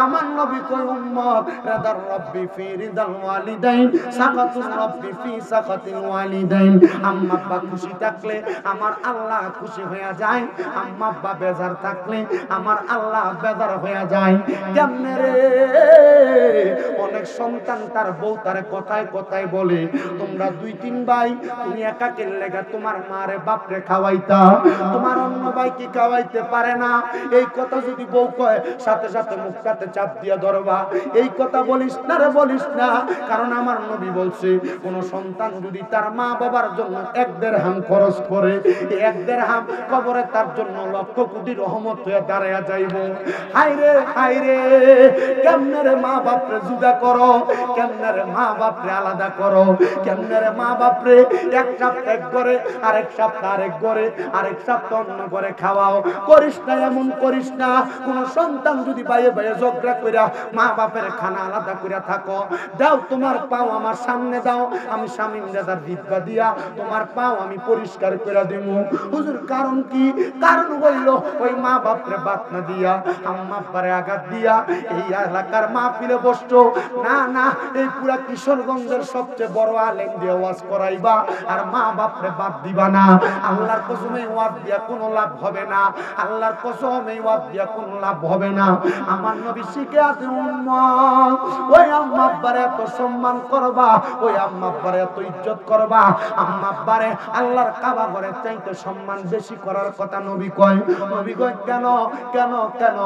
আমার নবী কই উম্মত রাদার রব্বি ফি রিদাল ওয়ালিদাইন সাকাতুর রব্বি ফি সাকাতিল ওয়ালিদাইন। আম্মা আব্বা খুশি থাকলে আমার আল্লাহ খুশি হয়ে যায়, আম্মা আব্বা বেজার থাকলে আমার আল্লাহ বেজার হয়ে যায়। কেমনে রে? অনেক সন্তান তার বউ তার কথায় কথায় বলে তোমরা দুই তিন ভাই তুমি একাকের লেগা তোমার মারে বাপরে খাওয়াইতা, তোমার অন্য ভাই কি খাওয়াইতে পারে না? এই কথা যদি বউ কয় সাথে সাথে মুখটাতে চাপ দিয়া ধরবা, এই কথা বলিস না রে বলিস না, কারণ আমার নবী বলছে কোন সন্তান যদি তার মা বাবার জন্য 1 দিরহাম খরচ করে, 1 দিরহাম কবরে তার জন্য লক্ষ কোটি রহমত হয়ে দাঁড়ায়া যাইব। হায়রে হায়রে কেমনে রে মা বাপরে জুদা করো, কেমনে রে মা বাপরে আলাদা করো, কেমনে রে মা বাপরে এক সপ্তাহ এক ঘরে আরেক সপ্তাহ আরেক ঘরে আরেক সপ্তাহ অন্য ঘরে খাওয়াও। করিস না, এমন করিস না। কোন সন্তান যদি যদি বাইয়ে বাইয়ে ঝগড়া কইরা মা বাপের খানা আলাদা কইরা থাকো, দাও তোমার পাও আমার সামনে দাও, আমি স্বামী দাদার দিব্বা দিয়া তোমার পাও আমি পরিষ্কার করে দেব। হুজুর কারণ কি? কারণ হইল ওই মা বাপরে বাত না দিয়া, আম্মা আব্বারে আঘাত দিয়া এই এলাকার মাহফিলে বসছো। না না, এই পুরা কিশোরগঞ্জের সবচেয়ে বড় আলেম দিয়ে ওয়াজ করাইবা আর মা বাপরে বাদ দিবা না। আল্লাহর কসম এই ওয়াজ দিয়া কোনো লাভ হবে না, আল্লাহর কসম এই ওয়াজ দিয়া কোনো লাভ হবে না। আমার নবী শিখে আছে উম্মত, ওই আম্মা আব্বারে এত সম্মান করবা, ওই আম্মা আব্বারে এত ইজ্জত করবা। আম্মা আব্বারে আল্লাহর কাবা ঘরের চাইতে সম্মান বেশি করার কথা নবী কয়। নবী কয় কেন কেন কেন?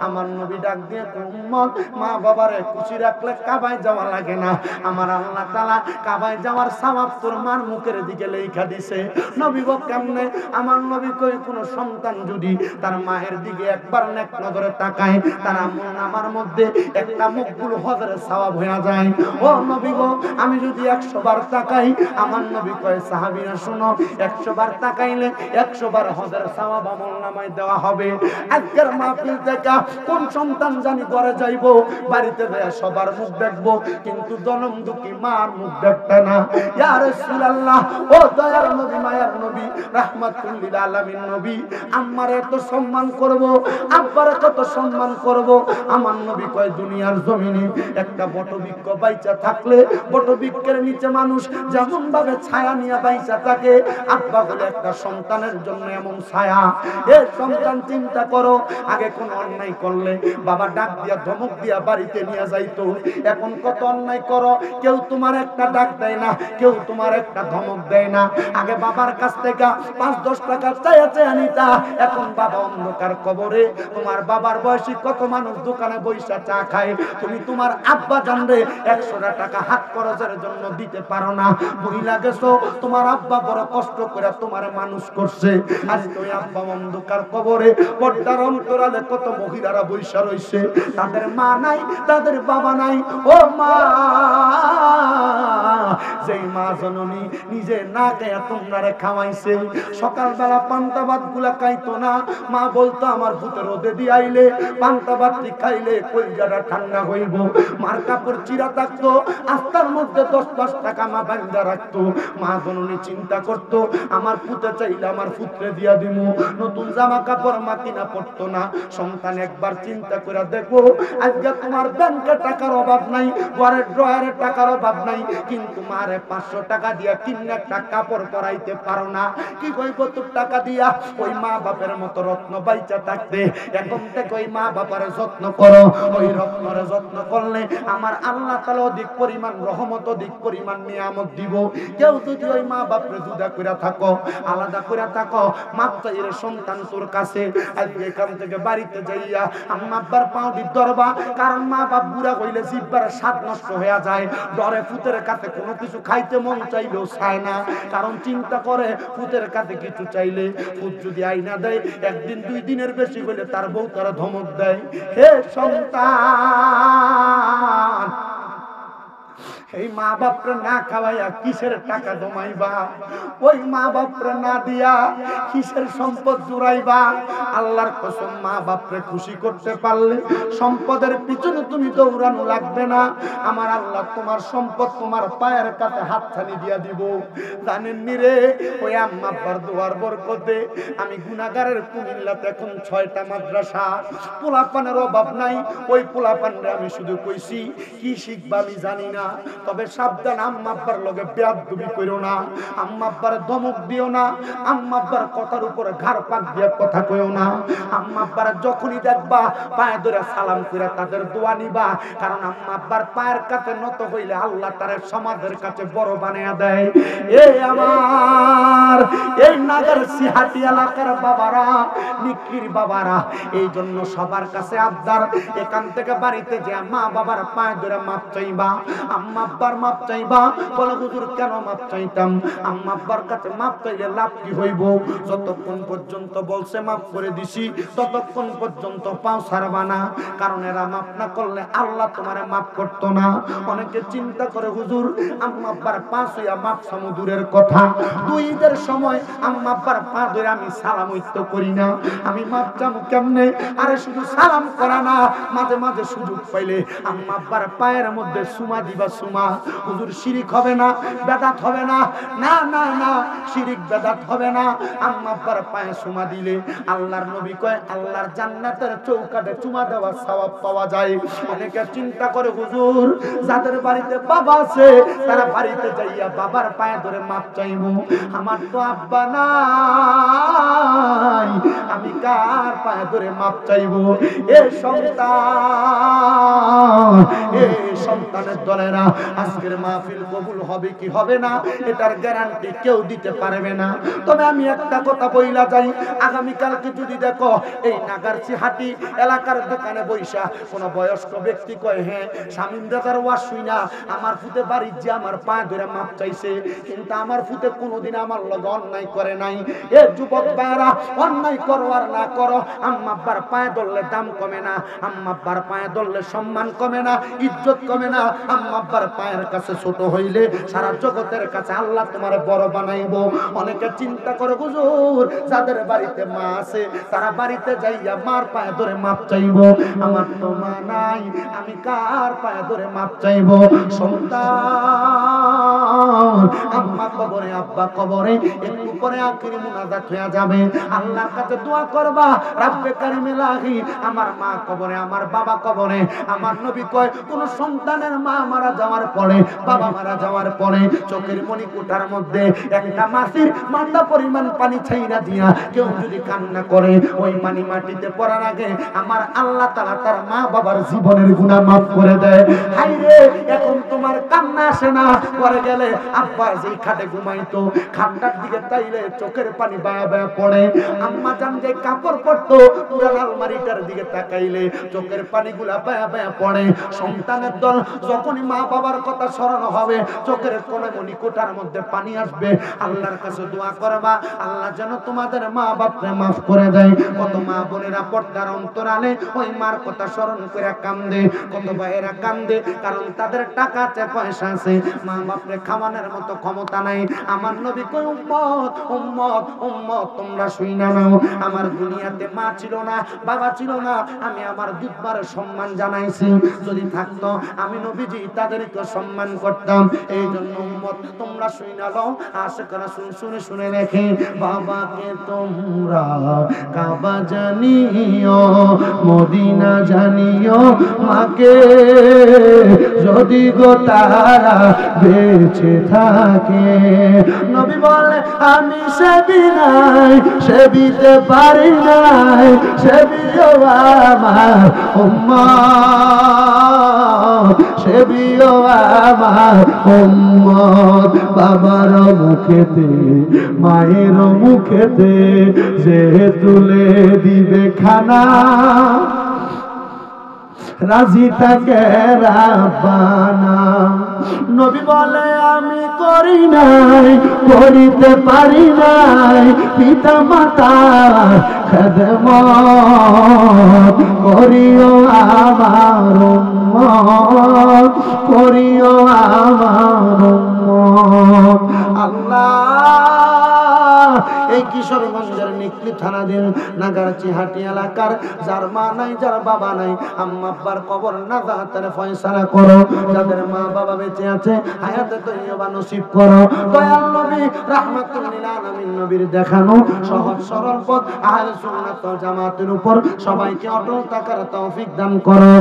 আমার নবী ডাক দিয়ে উম্মত, মা বাবারে খুশি রাখলে কাবায় যাওয়া লাগে না। আমার আল্লাহ তাআলা কাবায় যাওয়ার সওয়াব তোর মার মুখের দিকে লেখা দিছে। নবী গো কেমনে? আমার নবী কই কোন সন্তান যদি তার মায়ের দিকে একবার নেক নজরে তাকায়, তার আমল নামার মধ্যে একটা মকবুল হজের সওয়াব হয়ে যায়। ও নবী গো, আমি যদি 100 বার তাকাই, আমার নবী কয় সাহাবীরা শুনো, 100 বার তাকাইলে 100 বার হজের সওয়াব আমল নামায় দেওয়া হবে। আজকের মাহফিল থেকে কোন সন্তান জানি ঘরে যাইবো, বাড়িতে যায় সবার মুখ দেখবো, কিন্তু জনম দুঃখী মার মুখ দেখবে না। ইয়া রাসূলুল্লাহ, ও দয়ার নবী, মায়ার নবী, রাহমাতুল লিল আলামিন নবী, আম্মারে এত সম্মান করব, আব্বারে কত সম্মান করব। আমার নবী কয় দুনিয়ার জমিনে একটা বটবৃক্ষ বাইচা থাকলে বটবৃক্ষের নিচে মানুষ যেমন ভাবে ছায়া নিয়ে বাইচা থাকে, আব্বা বলে একটা সন্তানের জন্য এমন ছায়া। এ সন্তান চিন্তা করো, আগে কোন অন্যায় করলে বাবা ডাক দিয়া ধমক দিয়া বাড়িতে নিয়ে যাইতো, এখন কত অন্যায় করো, কেউ তোমার একটা ডাক দেয় না, কেউ তোমার একটা ধমক দেয় না। আগে বাবার কাছ থেকে 5-10 টাকা চাইয়া চাইয়া নিতা, এখন বাবা অন্ধকার কবরে। তোমার বাবার বয়সী কত মানুষ দোকানে বইসা চা খায়, তুমি তোমার আব্বা জানরে 100 টাকা হাত খরচের জন্য দিতে পারো না। মহিলা গেছো, তোমার আব্বা বড় কষ্ট করে তোমার মানুষ করছে, আজ তুই আব্বা অন্ধকার কবরে। পর্দার অন্তরালে কত মহিলারা বইসা রইছে, তাদের মা নাই, তাদের বাবা নাই। ও মা, যেই মা জননী নিজে না খেয়ে তোমরা খাওয়াইছে, সকালবেলা পান্তা ভাত গুলা খাইতো না, মা বলতো আমার ভূতে রোদে দিয়ে আইলে পান্তা ভাত খাইলে কলিজাটা ঠান্ডা হইব। মার কাপড় চিরা থাকতো, আস্তার মধ্যে 10-5 টাকা মা বান্ধা রাখতো। মা জননী চিন্তা করতো আমার পুতে চাইলে আমার পুত্রে দিয়া দিব। নতুন জামা কাপড় মা কিনা পড়তো না। সন্তান একবার চিন্তা করে দেখো, আজকে তোমার ব্যাংকে টাকার অভাব নাই, ঘরের ড্রয়ারে টাকার অভাব নাই, কিন্তু মারে 500 টাকা দিয়া কিনে একটা কাপড় পরাইতে পারো না। কি কইব তোর টাকা দিয়া? ওই মা বাপের মতো রত্ন বাইচা থাকতে এখন থেকে ওই মা বাবার যত্ন করো। ওই রত্নের যত্ন করলে আমার আল্লাহ তাআলা অধিক পরিমাণ রহমত, অধিক পরিমাণ নিয়ামত দিব। কেউ যদি ওই মা বাপরে জুদা কইরা থাকো, আলাদা কইরা থাকো, মাত্র এর সন্তান তোর কাছে আজকে এখান থেকে বাড়িতে যাইয়া আম্মা আব্বার পাও দি ধরবা, কারণ মা বাপ বুড়া হইলে জিহ্বার স্বাদ নষ্ট হয়ে যায়। ডরে ফুতের কাছে কোনো কিছু খাইতে মন চাইলেও চায় না, কারণ চিন্তা করে ফুতের কাছে কিছু চাইলে ফুত যদি আইনা দেয়, 1 দিন 2 দিনের বেশি হইলে তার বউ তারা ধমক দেয়। হে সন্তান, এই মা বাপরে না খাওয়াইয়া কিসের টাকা জমাইবা? ওই মা বাপরে না দিয়া কিসের সম্পদ জুড়াইবা? আল্লাহর কসম, মা বাপরে খুশি করতে পারলে সম্পদের পিছনে তুমি দৌড়ানো লাগবে না। আমার আল্লাহ তোমার সম্পদ তোমার পায়ের কাছে হাতছানি দিয়া দিব। জানেন নি রে, ওই আম্মা আব্বার দোয়ার বরকতে আমি গুনাহগারের কুমিল্লাতে এখন 6টা মাদ্রাসা, পোলাপানের অভাব নাই। ওই পোলাপানরে আমি শুধু কইছি কি শিখবা আমি জানি না, তবে সাবধান, আম্মা আব্বার লগে বেয়াদবি কইরো না, আম্মা আব্বার ধমক দিও না, আম্মা আব্বার কথার উপরে ঘাড় পাক দিয়া কথা কইও না। আম্মা আব্বার যখনই দেখবা পায়ে ধরে সালাম কইরা তাদের দোয়া নিবা, কারণ আম্মা আব্বার পায়ের কাছে নত হইলে আল্লাহ তারে সমাজের কাছে বড় বানায়া দেয়। এই আমার এই নাগর সিহাটি এলাকার বাবারা, নিকির বাবারা, এই জন্য সবার কাছে আবদার, এখান থেকে বাড়িতে যে মা বাবার পায়ে ধরে মাপ চাইবা। আম্মা আব্বার মাপ চাইবা? বলে হুজুর কেন মাপ চাইতাম? আম্মা আব্বার কাছে মাপ চাইলে লাভ কি হইব? যতক্ষণ পর্যন্ত বলছে মাপ করে দিছি ততক্ষণ পর্যন্ত পাও ছাড়বা না, কারণ এরা মাপ না করলে আল্লাহ তোমারে মাপ করতো না। অনেকে চিন্তা করে হুজুর আম্মা আব্বার পা ছুঁয়া মাপ সমুদূরের কথা, দুই ঈদের সময় আম্মা আব্বার পা ধরে আমি সালাম হইতো করি না, আমি মাপ চাবো কেমনে? আরে শুধু সালাম করা না, মাঝে মাঝে সুযোগ পাইলে আম্মা আব্বার পায়ের মধ্যে সুমা দিবা সুমা। হুজুর শিরিক হবে না, বেদাত হবে না? না না না, শিরিক বেদাত হবে না। আম্মা আব্বার পায়ে সুমা দিলে আল্লাহর নবী কয় আল্লাহর জান্নাতের চৌকাঠে চুমা দেওয়ার সওয়াব পাওয়া যায়। অনেকে চিন্তা করে হুজুর যাদের বাড়িতে বাবা আছে তারা বাড়িতে যাইয়া বাবার পায়ে ধরে মাপ চাইবো, আমার তো আব্বা নাই, আমি কার পায়ে ধরে মাপ চাইবো? এ সন্তান, এ সন্তানের দলেরা, আজকের মাহফিল কবুল হবে কি হবে না এটার গ্যারান্টি কেউ দিতে পারবে না। তবে আমি একটা কথা বইলা যাই, আগামীকালকে যদি দেখো এই নাগারচিহাটি এলাকার দোকানে বইসা কোন বয়স্ক ব্যক্তি কয় হ্যাঁ শামীম দাদার ওয়াজ শুইনা আমার ফুতে বাড়ির যে আমার পায়ে ধরে মাপ চাইছে, কিন্তু আমার ফুতে কোনোদিন আমার লগে অন্যায় করে নাই। এ যুবক ভাইরা, অন্যায় করো আর না করো, আম্মা আব্বার পায়ে ধরলে দাম কমে না, আম্মা আব্বার পায়ে ধরলে সম্মান কমে না, ইজ্জত কমে না। আম্মা আব্বার পায়ের কাছে ছোট হইলে সারা জগতের কাছে আল্লাহ তোমার বড় বানাইবো। অনেকে চিন্তা করে হুজুর যাদের বাড়িতে মা আছে তারা বাড়িতে যাইয়া মার পায়ে ধরে মাপ চাইবো, আমার তো মা নাই, আমি কার পায়ে ধরে মাপ চাইবো? সন্তান, আম্মা কবরে আব্বা কবরে, একটু পরে আখিরি মুনাজাত হয়ে যাবে, আল্লাহর কাছে দোয়া করবা রাব্বে কারিম ইলাহি আমার মা কবরে, আমার বাবা কবরে। আমার নবী কয় কোন সন্তানের মা মারা যাওয়ার পরে, বাবা মারা যাওয়ার পরে চোখের মনি কোঠার মধ্যে একটা মাছির মাথা পরিমাণ পানি ছাইরা দিয়া কেউ যদি কান্না করে, ওই পানি মাটিতে পড়ার আগে আমার আল্লাহ তাআলা তার মা বাবার জীবনের গুনাহ মাফ করে দেয়। হায়রে এখন তোমার কান্না আসে না, পরে গেলে আব্বা যেই খাটে ঘুমাইতো খাটটার দিকে তাইলে চোখের পানি বায়া বায়া পড়ে, আম্মা জান যে কাপড় পরতো পুরান আলমারিটার দিকে তাকাইলে চোখের পানিগুলা বায়া বায়া পড়ে। সন্তানের দল যখনই মা বাবার কথা স্মরণ হবে চোখের কোণে মনি কোঠার মধ্যে পানি আসবে, আল্লাহর কাছে দোয়া করবা আল্লাহ যেন তোমাদের মা বাপরে মাফ করে দেয়। কত মা বোনেরা পর্দার অন্তরালে ওই মার কথা স্মরণ করে কান্দে, কত ভাইয়েরা কান্দে কারণ তাদের টাকা আছে পয়সা আছে, মা বাপরে খাওয়ানোর মতো ক্ষমতা নাই। আমার নবী কই উম্মত উম্মত উম্মত তোমরা শুইনা নাও, আমার দুনিয়াতে মা ছিল না, বাবা ছিল না, আমি আমার দুধবার সম্মান জানাইছি, যদি থাকতো আমি নবীজি তাদেরকে সম্মান করতাম। এই জন্য উম্মত তোমরা শুইনা লও, আশিক রাসূল শুনে শুনে রেখে, বাবাকে তোমরা কাবা জানিও মদিনা জানিও, মাকে যদি গো তারা বেঁচে থাকে। নবী বলে আমি সেবি নাই, সেবিতে পারি নাই, সেবিও আমার উম্মত, সেবিও আমার উম্মত। বাবার মুখেতে মায়ের মুখেতে যে তুলে দিবে খানা, রাজি থাকে রাব্বানা। নবী বলে আমি করি নাই, করিতে পারি নাই, পিতা মাতার খেদমত, করিও আমার উম্মত, করিও আমার উম্মত। আল্লাহ এই কিশোরগঞ্জের নিকলি থানাধীন নাগারচিহাটি এলাকার যার মা নাই, যার বাবা নাই, আম্মা আব্বার কবর নাজাতের ফয়সালা করো, যাদের মা বাবা বেঁচে আছে হায়াতে তৈয়বা নসিব করো। দয়াল নবী রাহমাতুল লিল আলামিন নবীর দেখানো সহজ সরল পথ আহলে সুন্নাত ওয়াল জামাতের উপর সবাইকে অটল থাকার তৌফিক দান করো।